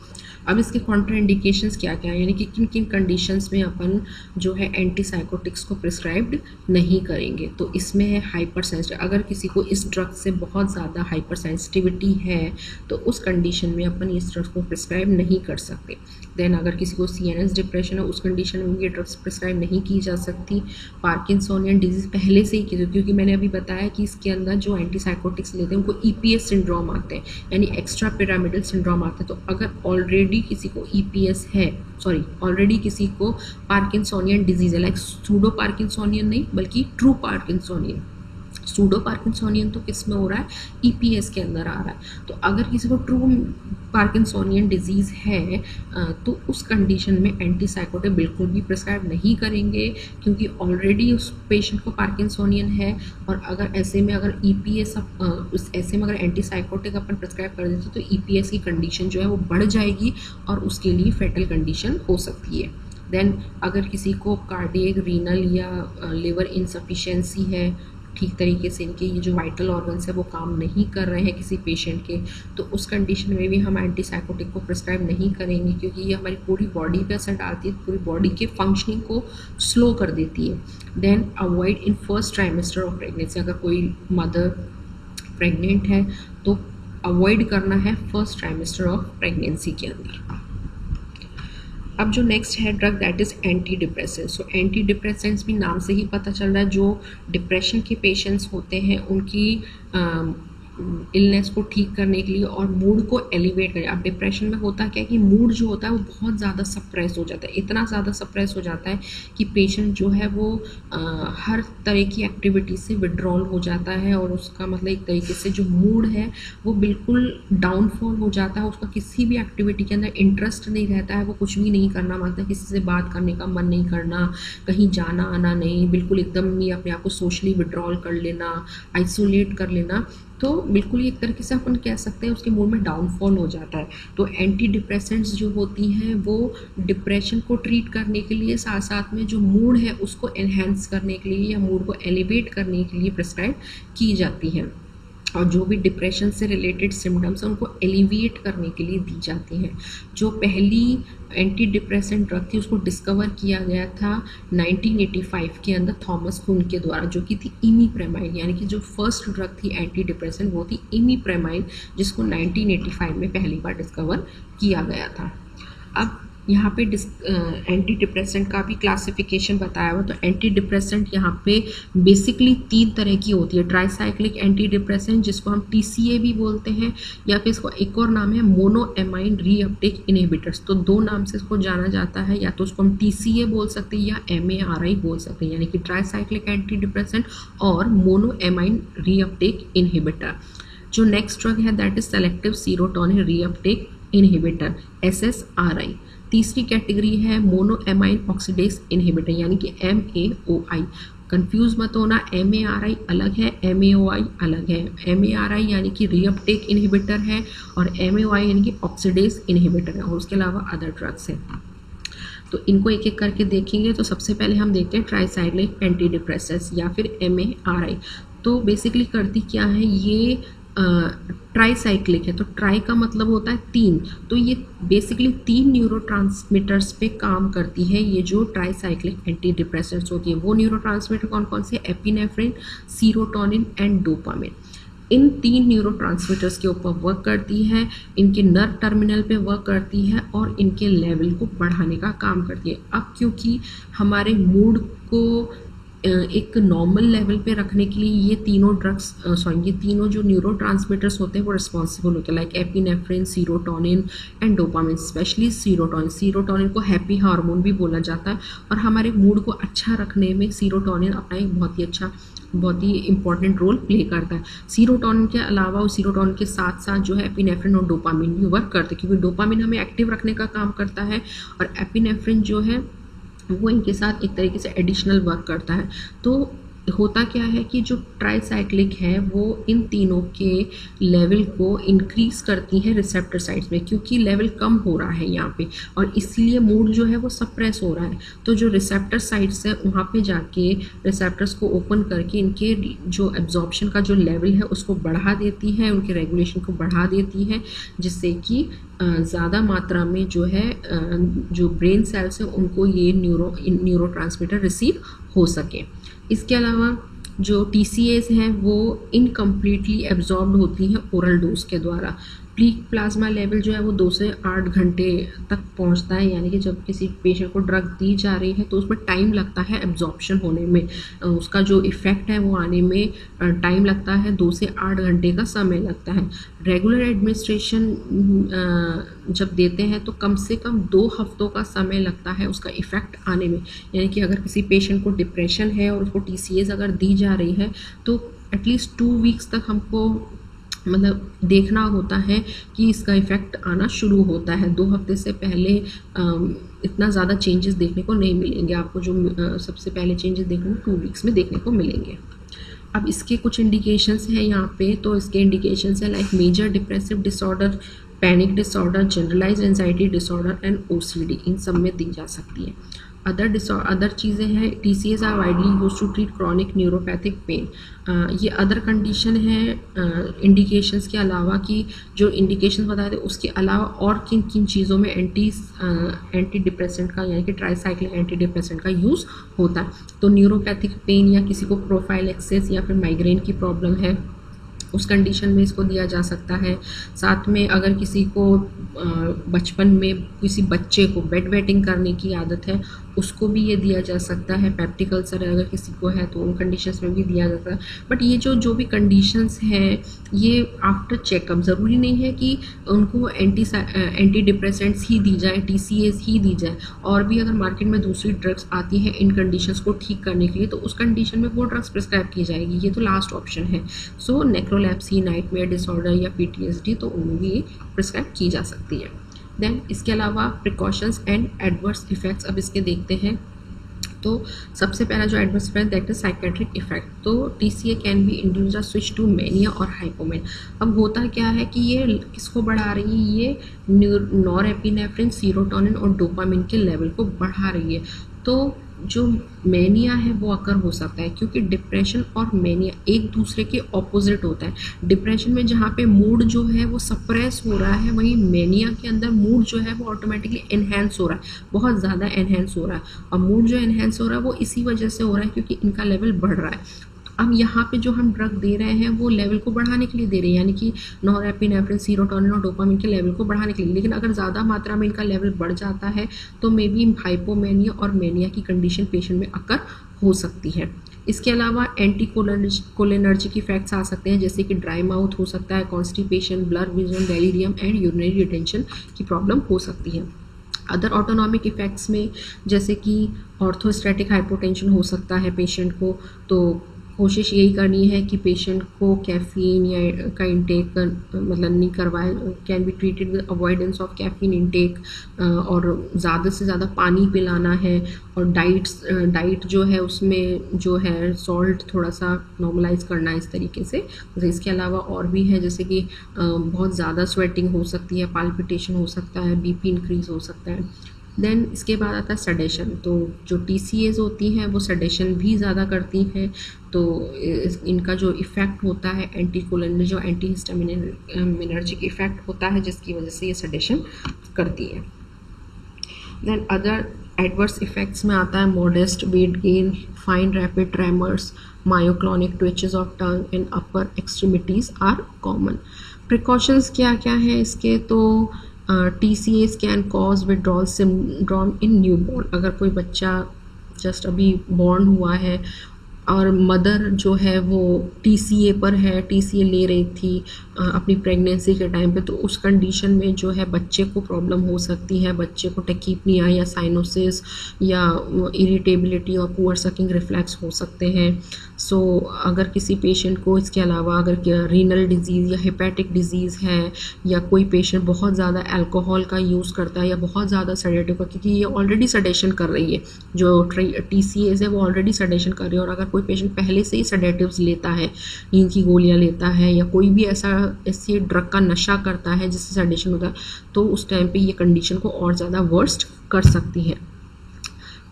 अब इसके कॉन्ट्राइंडिकेशंस क्या क्या है, यानी कि किन किन कंडीशंस में अपन जो है एंटीसाइकोटिक्स को प्रिस्क्राइब्ड नहीं करेंगे। तो इसमें है हाइपर सेंसिटिव, अगर किसी को इस ड्रग से बहुत ज़्यादा हाइपर सेंसिटिविटी है तो उस कंडीशन में अपन इस ड्रग को प्रिस्क्राइब नहीं कर सकते। देन अगर किसी को CNS डिप्रेशन है उस कंडीशन में ये ड्रग्स प्रिस्क्राइब नहीं की जा सकती। पार्किंसोनियन डिजीज़ पहले से ही की, क्योंकि मैंने अभी बताया कि इसके अंदर जो एंटीसाइकोटिक्स लेते हैं उनको EPS सिंड्रोम आते हैं, यानी एक्स्ट्रा पिरामिडल सिंड्रोम आते हैं। तो अगर ऑलरेडी किसी को EPS है, ऑलरेडी किसी को पार्किंसोनियन डिजीज़ है, लाइक सूडो पार्किंसोनियन नहीं बल्कि ट्रू पार्किंसोनियन। सूडो पार्किंसोनियन तो किस में हो रहा है, EPS के अंदर आ रहा है। तो अगर किसी को ट्रू पार्किंसोनियन डिजीज़ है तो उस कंडीशन में एंटीसाइकोटिक बिल्कुल भी प्रिस्क्राइब नहीं करेंगे, क्योंकि ऑलरेडी उस पेशेंट को पार्किंसोनियन है। और अगर ऐसे में अगर EPS ऐसे में अगर एंटीसाइकोटिक अपन प्रिस्क्राइब कर देते तो EPS की कंडीशन जो है वो बढ़ जाएगी और उसके लिए फेटल कंडीशन हो सकती है। देन अगर किसी को कार्डियक, रीनल या लिवर इनसफिशिएंसी है, ठीक तरीके से इनके ये जो वाइटल ऑर्गन्स है वो काम नहीं कर रहे हैं किसी पेशेंट के, तो उस कंडीशन में भी हम एंटीसाइकोटिक को प्रिस्क्राइब नहीं करेंगे, क्योंकि ये हमारी पूरी बॉडी पे असर डालती है, पूरी बॉडी के फंक्शनिंग को स्लो कर देती है। Then avoid in first trimester of pregnancy, अगर कोई मदर प्रेग्नेंट है तो अवॉइड करना है फर्स्ट ट्राइमेस्टर ऑफ प्रेगनेंसी के अंदर। अब जो नेक्स्ट है drug that is anti depressants. So anti depressants भी नाम से ही पता चल रहा है, जो डिप्रेशन के पेशेंट्स होते हैं उनकी इलनेस को ठीक करने के लिए और मूड को एलिवेट करें। अब डिप्रेशन में होता क्या है कि मूड जो होता है वो बहुत ज़्यादा सप्रेस हो जाता है, इतना ज़्यादा सप्रेस हो जाता है कि पेशेंट जो है वो हर तरह की एक्टिविटी से विड्रॉल हो जाता है, और उसका मतलब एक तरीके से जो मूड है वो बिल्कुल डाउनफॉल हो जाता है। उसका किसी भी एक्टिविटी के अंदर इंटरेस्ट नहीं रहता है, वो कुछ भी नहीं करना मांगता, किसी से बात करने का मन नहीं करना, कहीं जाना आना नहीं, बिल्कुल एकदम ही अपने आप को सोशली विड्रॉल कर लेना, आइसोलेट कर लेना। तो बिल्कुल एक तरीके से अपन कह सकते हैं उसके मूड में डाउनफॉल हो जाता है। तो एंटी डिप्रेसेंट्स जो होती हैं वो डिप्रेशन को ट्रीट करने के लिए साथ साथ में जो मूड है उसको एनहेंस करने के लिए या मूड को एलिवेट करने के लिए प्रिस्क्राइब की जाती हैं, और जो भी डिप्रेशन से रिलेटेड सिम्टम्स हैं उनको एलिविएट करने के लिए दी जाती हैं। जो पहली एंटी डिप्रेसेंट ड्रग थी उसको डिस्कवर किया गया था 1985 के अंदर थॉमस कुन के द्वारा, जो कि थी इमीप्रेमाइन, यानी कि जो फर्स्ट ड्रग थी एंटी डिप्रेसेंट वो थी इमीप्रेमाइन, जिसको 1985 में पहली बार डिस्कवर किया गया था। अब यहाँ पे एंटी डिप्रेसेंट का भी क्लासिफिकेशन बताया हुआ। तो एंटी डिप्रेसेंट यहाँ पे बेसिकली 3 तरह की होती है। ट्राईसाइक्लिक एंटी डिप्रेसेंट जिसको हम TCA भी बोलते हैं, या फिर इसको एक और नाम है मोनोएमाइन रीअपटेक इनहिबिटर्स। तो 2 नाम से इसको जाना जाता है, या तो उसको हम TCA बोल सकते हैं या MARI बोल सकते हैं, यानी कि ट्राईसाइक्लिक एंटी डिप्रेसेंट और मोनोएमाइन रीअपटेक इनहिबिटर। जो नेक्स्ट ड्रग है that is selective serotonin reuptake inhibitor SSRI। तीसरी कैटेगरी है मोनोएमाइन ऑक्सीडेज इनहिबिटर यानी कि MAOI। कंफ्यूज मत होना, MARI अलग है, MAOI अलग है। MARI यानी कि रीअपटेक इनहिबिटर है और MAOI यानी कि ऑक्सीडेज इनहिबिटर है, और उसके अलावा अदर ड्रग्स हैं। तो इनको एक एक करके देखेंगे। तो सबसे पहले हम देखते हैं ट्राईसाइक्लिक एंटी डिप्रेसेंट्स या फिर MARI। तो बेसिकली करती क्या है, ये ट्राईसाइक्लिक है। तो ट्राई का मतलब होता है 3, तो ये बेसिकली 3 न्यूरोट्रांसमीटर्स पे काम करती है। ये जो ट्राईसाइक्लिक एंटी डिप्रेसेंट्स होती है वो न्यूरोट्रांसमीटर कौन कौन से, epinephrine, serotonin and dopamine. In 3 neurotransmitters के ऊपर वर्क करती है, इनके नर्व टर्मिनल पे वर्क करती है और इनके लेवल को बढ़ाने का काम करती है। अब क्योंकि हमारे मूड को एक नॉर्मल लेवल पे रखने के लिए ये तीनों जो न्यूरोट्रांसमीटर्स होते हैं वो रिस्पॉन्सिबल होते हैं, like epinephrine, serotonin and dopamine. Specially serotonin को हैप्पी हार्मोन भी बोला जाता है, और हमारे मूड को अच्छा रखने में सीरोटोनिन अपना एक बहुत ही इंपॉर्टेंट रोल प्ले करता है। सीरोटोनिन के अलावा और सीरोटोनिन के साथ साथ जो है एपिनेफ्रिन और डोपामिन भी वर्क करते हैं, क्योंकि डोपामिन हमें एक्टिव रखने का काम करता है और एपिनेफ्रिन जो है वो इनके साथ एक तरीके से एडिशनल वर्क करता है। तो होता क्या है कि जो ट्राईसाइक्लिक है वो इन तीनों के लेवल को इंक्रीज करती है रिसेप्टर साइट्स में, क्योंकि लेवल कम हो रहा है यहाँ पे, और इसलिए मूड जो है वो सप्रेस हो रहा है। तो जो रिसेप्टर साइट्स है वहाँ पे जाके रिसेप्टर्स को ओपन करके इनके जो एब्जॉर्प्शन का जो लेवल है उसको बढ़ा देती है, उनके रेगुलेशन को बढ़ा देती है, जिससे कि ज़्यादा मात्रा में जो है जो ब्रेन सेल्स हैं उनको ये न्यूरोट्रांसमीटर रिसीव हो सके। इसके अलावा जो TCAs हैं वो इनकम्प्लीटली एब्जॉर्ब्ड होती हैं ओरल डोज के द्वारा। पीक प्लाज्मा लेवल जो है वो 2 से 8 घंटे तक पहुंचता है, यानी कि जब किसी पेशेंट को ड्रग दी जा रही है तो उसमें टाइम लगता है एब्जॉर्प्शन होने में, उसका जो इफ़ेक्ट है वो आने में टाइम लगता है, 2 से 8 घंटे का समय लगता है। रेगुलर एडमिनिस्ट्रेशन जब देते हैं तो कम से कम 2 हफ्तों का समय लगता है उसका इफ़ेक्ट आने में, यानी कि अगर किसी पेशेंट को डिप्रेशन है और उसको TCAs अगर दी जा रही है तो एटलीस्ट 2 वीक्स तक हमको मतलब देखना होता है कि इसका इफ़ेक्ट आना शुरू होता है। 2 हफ्ते से पहले इतना ज़्यादा चेंजेस देखने को नहीं मिलेंगे आपको, जो सबसे पहले चेंजेस देखने को 2 वीक्स में देखने को मिलेंगे। अब इसके कुछ इंडिकेशंस हैं यहाँ पे। तो इसके इंडिकेशंस हैं like major depressive disorder, panic disorder, generalised anxiety disorder and OCD, इन सब में दी जा सकती है। अदर चीज़ें हैं, TCAs are widely used to treat chronic neuropathic pain. ये अदर कंडीशन है इंडिकेशंस के अलावा, कि जो इंडिकेशंस बताए थे उसके अलावा और किन किन चीज़ों में एंटी डिप्रेसेंट का यानी कि ट्राईसाइक्लिक एंटी डिप्रेसेंट का यूज़ होता है। तो न्यूरोपैथिक पेन या किसी को प्रोफाइलेक्सिस या फिर माइग्रेन की प्रॉब्लम है उस कंडीशन में इसको दिया जा सकता है। साथ में अगर किसी को बचपन में किसी बच्चे को बेड वेटिंग करने की आदत है उसको भी ये दिया जा सकता है। पेप्टिक अल्सर अगर किसी को है तो उन कंडीशंस में भी दिया जाता है। बट ये जो भी कंडीशंस हैं ये आफ्टर चेकअप, ज़रूरी नहीं है कि उनको एंटी डिप्रेसेंट्स ही दी जाए, TCAs ही दी जाए, और भी अगर मार्केट में दूसरी ड्रग्स आती हैं इन कंडीशंस को ठीक करने के लिए तो उस कंडीशन में वो ड्रग्स प्रिस्क्राइब की जाएगी। ये तो लास्ट ऑप्शन है। सो नेक्रोलेप्सी, नाइटमेयर डिसऑर्डर या PTSD तो उनमें भी प्रिस्क्राइब की जा सकती है। देन इसके अलावा प्रिकॉशंस एंड एडवर्स इफ़ेक्ट्स अब इसके देखते हैं। तो सबसे पहला जो adverse effect that is psychiatric effect. तो TCA can be induce a switch to mania और हाइपोमेन। अब होता क्या है कि ये किसको बढ़ा रही है, ये नॉरएपिनेफ्रिन, सीरोटोनिन और डोपामिन के लेवल को बढ़ा रही है। तो जो मैनिया है वो अकर हो सकता है, क्योंकि डिप्रेशन और मैनिया एक दूसरे के ऑपोजिट होता है। डिप्रेशन में जहाँ पे मूड जो है वो सप्रेस हो रहा है, वहीं मैनिया के अंदर मूड जो है वो ऑटोमेटिकली एनहेंस हो रहा है, बहुत ज़्यादा एनहेंस हो रहा है। और मूड जो एनहेंस हो रहा है वो इसी वजह से हो रहा है क्योंकि इनका लेवल बढ़ रहा है। अब यहाँ पे जो हम ड्रग दे रहे हैं वो लेवल को बढ़ाने के लिए दे रहे हैं, यानी कि नॉरएपिनेफ्रिन, सीरोटोनिन और डोपामिन के लेवल को बढ़ाने के लिए। लेकिन अगर ज़्यादा मात्रा में इनका लेवल बढ़ जाता है तो मे बी हाइपोमेनिया और मेनिया की कंडीशन पेशेंट में अकर हो सकती है। इसके अलावा एंटी कोलिनर्जिक इफेक्ट्स आ सकते हैं, जैसे कि ड्राई माउथ हो सकता है, constipation, blur vision, delirium and urinary retention की प्रॉब्लम हो सकती है। अदर ऑटोनॉमिक इफेक्ट्स में जैसे कि ऑर्थोस्टैटिक हाइपोटेंशन हो सकता है पेशेंट को, तो कोशिश यही करनी है कि पेशेंट को कैफ़ीन या का इंटेक मतलब नहीं करवाए, can be treated with avoidance of caffeine intake, और ज़्यादा से ज़्यादा पानी पिलाना है, और डाइट जो है उसमें जो है सॉल्ट थोड़ा सा नॉर्मलाइज करना है इस तरीके से। इसके अलावा और भी है, जैसे कि बहुत ज़्यादा स्वेटिंग हो सकती है, पाल्पिटेशन हो सकता है, बीपी इंक्रीज़ हो सकता है। देन इसके बाद आता है सडेशन। तो जो TCAs होती हैं वो सडेशन भी ज़्यादा करती हैं, तो इनका जो इफ़ेक्ट होता है एंटीकोलिनर्जिक जो एंटी हिस्टामिनर्जिक इफ़ेक्ट होता है, जिसकी वजह से ये सडेशन करती है। देन अदर एडवर्स इफ़ेक्ट्स में आता है modest weight gain, fine rapid tremors, myoclonic twitches of tongue and upper extremities are common. Precautions क्या क्या हैं इसके, तो TCAs can cause withdrawal syndrome in newborn. अगर कोई बच्चा जस्ट अभी बॉर्न हुआ है और मदर जो है वो TCA पर है, TCA ले रही थी अपनी प्रेगनेंसी के टाइम पे, तो उस कंडीशन में जो है बच्चे को प्रॉब्लम हो सकती है, बच्चे को टेकीपनिया या साइनोसिस या इरिटेबिलिटी और पुअर सकिंग रिफ्लेक्स हो सकते हैं। सो अगर किसी पेशेंट को इसके अलावा अगर रीनल डिजीज़ या हेपेटिक डिजीज़ है, या कोई पेशेंट बहुत ज़्यादा अल्कोहल का यूज़ करता है या बहुत ज़्यादा सडेटिव का, क्योंकि ये ऑलरेडी सडेशन कर रही है, जो TCAs है वो ऑलरेडी सडेशन कर रही है, और अगर कोई पेशेंट पहले से ही सडेटिव्स लेता है, नींद की गोलियां लेता है, या कोई भी ऐसी ड्रग का नशा करता है जिससे सडेशन होता है, तो उस टाइम पे ये कंडीशन को और ज़्यादा वर्स्ट कर सकती है।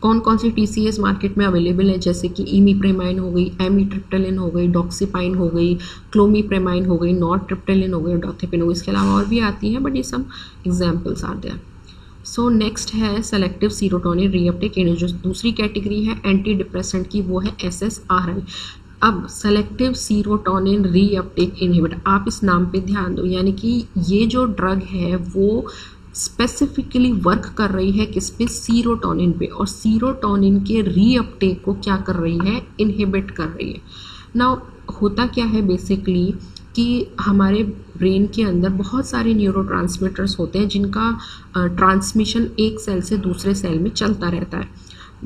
कौन कौन सी TCAs मार्केट में अवेलेबल है, जैसे कि इमीप्रेमाइन हो गई, एमीट्रिप्टलिन हो गई, डॉक्सीपाइन हो गई, क्लोमीप्रेमाइन हो गई, नॉरट्रिप्टलिन हो गई, डॉथेपिन हो गई। इसके अलावा और भी आती हैं, बट ये सब एग्जाम्पल्स आते हैं। सो नेक्स्ट है सेलेक्टिव सीरोटोनिन रीअपटेक, जो दूसरी कैटेगरी है एंटी डिप्रेसेंट की, वो है SSRI। अब सेलेक्टिव सीरोटोनिन रीअपटेक इनहिबिटर, आप इस नाम पे ध्यान दो, यानी कि ये जो ड्रग है वो स्पेसिफिकली वर्क कर रही है किस पे, सीरोटोनिन पे, और सीरोटोनिन के रीअपटेक को क्या कर रही है, इनहिबिट कर रही है। नाउ होता क्या है बेसिकली कि हमारे ब्रेन के अंदर बहुत सारे न्यूरोट्रांसमीटर्स होते हैं जिनका ट्रांसमिशन एक सेल से दूसरे सेल में चलता रहता है।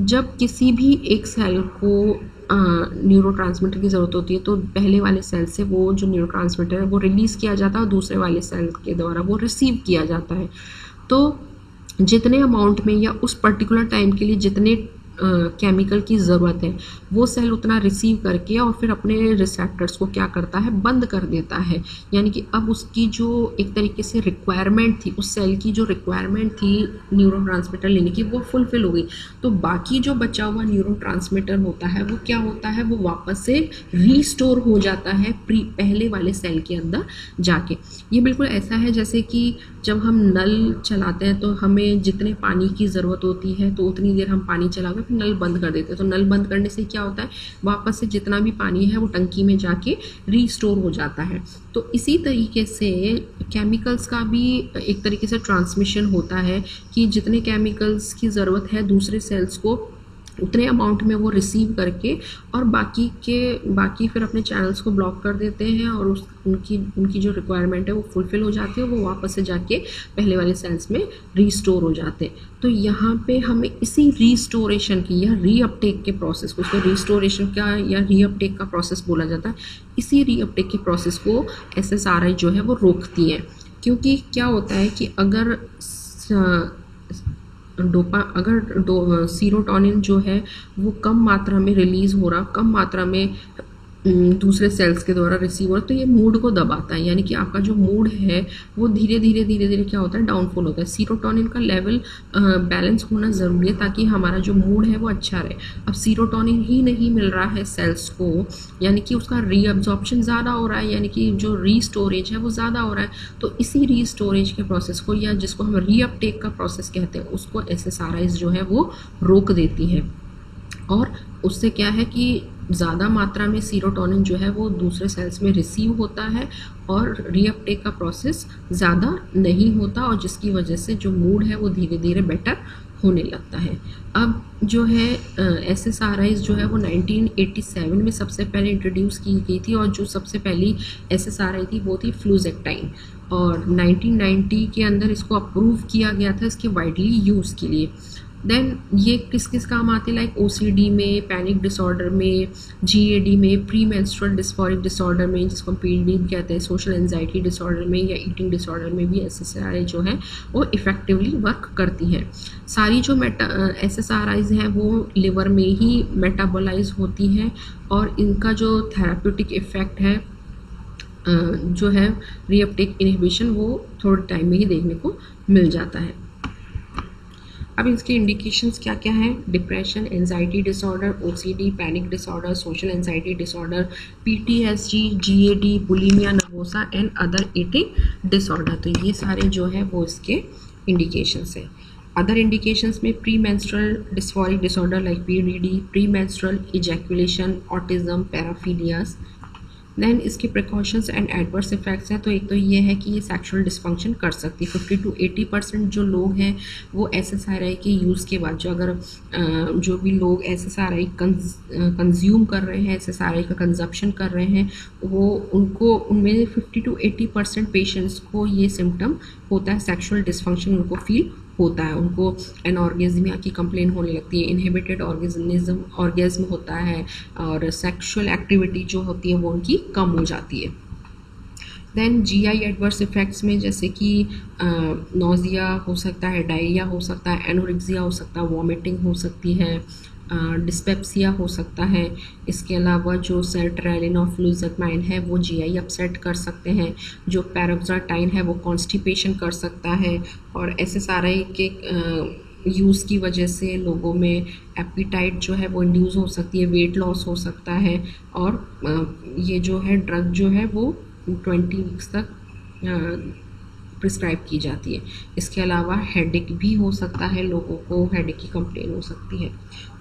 जब किसी भी एक सेल को न्यूरोट्रांसमीटर की ज़रूरत होती है तो पहले वाले सेल से वो जो न्यूरोट्रांसमीटर है वो रिलीज़ किया जाता है और दूसरे वाले सेल के द्वारा वो रिसीव किया जाता है। तो जितने अमाउंट में या उस पर्टिकुलर टाइम के लिए जितने केमिकल की ज़रूरत है वो सेल उतना रिसीव करके और फिर अपने रिसेप्टर्स को क्या करता है, बंद कर देता है। यानी कि अब उसकी जो एक तरीके से रिक्वायरमेंट थी, उस सेल की जो रिक्वायरमेंट थी न्यूरोट्रांसमीटर लेने की, वो फुलफिल हो गई। तो बाकी जो बचा हुआ न्यूरोट्रांसमीटर होता है वो क्या होता है, वो वापस से रीस्टोर हो जाता है पहले वाले सेल के अंदर जाके। ये बिल्कुल ऐसा है जैसे कि जब हम नल चलाते हैं तो हमें जितने पानी की ज़रूरत होती है तो उतनी देर हम पानी चलाकर फिर नल बंद कर देते हैं। तो नल बंद करने से क्या होता है, वापस से जितना भी पानी है वो टंकी में जाके रीस्टोर हो जाता है। तो इसी तरीके से केमिकल्स का भी एक तरीके से ट्रांसमिशन होता है कि जितने केमिकल्स की ज़रूरत है दूसरे सेल्स को उतने अमाउंट में वो रिसीव करके और बाकी फिर अपने चैनल्स को ब्लॉक कर देते हैं और उनकी जो रिक्वायरमेंट है वो फुलफ़िल हो जाती है, वो वापस से जाके पहले वाले सेल्स में रीस्टोर हो जाते हैं। तो यहाँ पे हमें इसी रीस्टोरेशन की या रीअपटेक के प्रोसेस को, उसको रीस्टोरेशन का या रीअपटेक का प्रोसेस बोला जाता है, इसी रीअपटेक के प्रोसेस को SSRI जो है वो रोकती है। क्योंकि क्या होता है कि अगर सीरोटोनिन जो है वो कम मात्रा में रिलीज़ हो रहा, कम मात्रा में दूसरे सेल्स के द्वारा रिसीव हो रहा, तो ये मूड को दबाता है। यानी कि आपका जो मूड है वो धीरे धीरे क्या होता है, डाउनफॉल होता है। सीरोटोनिन का लेवल बैलेंस होना ज़रूरी है ताकि हमारा जो मूड है वो अच्छा रहे। अब सीरोटोनिन ही नहीं मिल रहा है सेल्स को, यानी कि उसका रीअब्जॉर्प्शन ज़्यादा हो रहा है, यानी कि जो रीस्टोरेज है वो ज़्यादा हो रहा है। तो इसी रीस्टोरेज के प्रोसेस को, या जिसको हम रीअपटेक का प्रोसेस कहते हैं, उसको SSRIs जो है वो रोक देती है। और उससे क्या है कि ज़्यादा मात्रा में सीरोटोनिन जो है वो दूसरे सेल्स में रिसीव होता है और रीअपटेक का प्रोसेस ज़्यादा नहीं होता, और जिसकी वजह से जो मूड है वो धीरे धीरे बेटर होने लगता है। अब जो है SSRIs जो है वो 1987 में सबसे पहले इंट्रोड्यूस की गई थी, और जो सबसे पहली SSRI थी वो थी फ्लूजेक्टाइन, और 1990 के अंदर इसको अप्रूव किया गया था इसके वाइडली यूज़ के लिए। देन ये किस किस काम आते हैं, लाइक OCD में, पैनिक डिसऑर्डर में, GAD में, प्री मेंस्ट्रुअल डिस्फोरिक डिसऑर्डर में जिसको PD कहते हैं, सोशल एंजाइटी डिसऑर्डर में या ईटिंग डिसऑर्डर में भी SSRI जो है वो इफ़ेक्टिवली वर्क करती हैं। सारी जो SSRIs हैं वो लिवर में ही मेटाबोलाइज होती हैं, और इनका जो थेराप्यूटिक इफ़ेक्ट है जो है रीअपटेक इनहिबिशन वो थोड़े टाइम में ही देखने को मिल जाता है। अब इसके इंडिकेशंस क्या क्या हैं, depression, anxiety disorder, OCD, panic disorder, social anxiety disorder, PTSD, GAD, bulimia nervosa and other eating disorder. तो ये सारे जो है वो इसके इंडिकेशंस हैं। अदर इंडिकेशंस में premenstrual dysphoric disorder like PDD, premenstrual ejaculation, autism, paraphilias. Then इसके प्रिकॉशंस एंड एडवर्स इफेक्ट्स हैं। तो एक तो ये है कि ये सेक्सुअल डिस्फंक्शन कर सकती है। 50 to 80% जो लोग हैं वो SSRI के यूज़ के बाद, जो अगर जो भी लोग SSRI कंज्यूम कर रहे हैं, SSRI का कंजप्शन कर रहे हैं, वो उनको उनमें 50 to 80% पेशेंट्स को ये सिम्टम होता है, सेक्सुअल डिस्फंक्शन उनको फील होता है। उनको एनऑर्गेज़मिया की कंप्लेन होने लगती है, इनहिबिटेड ऑर्गेज़म होता है, और सेक्सुअल एक्टिविटी जो होती है वो उनकी कम हो जाती है। देन GI एडवर्स इफ़ेक्ट्स में जैसे कि नोज़िया हो सकता है, डायरिया हो सकता है, एनोरेक्सिया हो सकता है, वॉमिटिंग हो सकती है, डिस्पेप्सिया हो सकता है। इसके अलावा जो सर्ट्रेलिन और फ्लूजेमाइन है वो GI अपसेट कर सकते हैं। जो पैराग्ज़ाटाइन है वो कॉन्स्टिपेशन कर सकता है, और SSRI के यूज़ की वजह से लोगों में एपिटाइट जो है वो इंड्यूस हो सकती है, वेट लॉस हो सकता है, और ये जो है ड्रग जो है वो 20 वीक्स तक प्रिस्क्राइब की जाती है। इसके अलावा हेडेक भी हो सकता है, लोगों को हेडेक की कंप्लेन हो सकती है।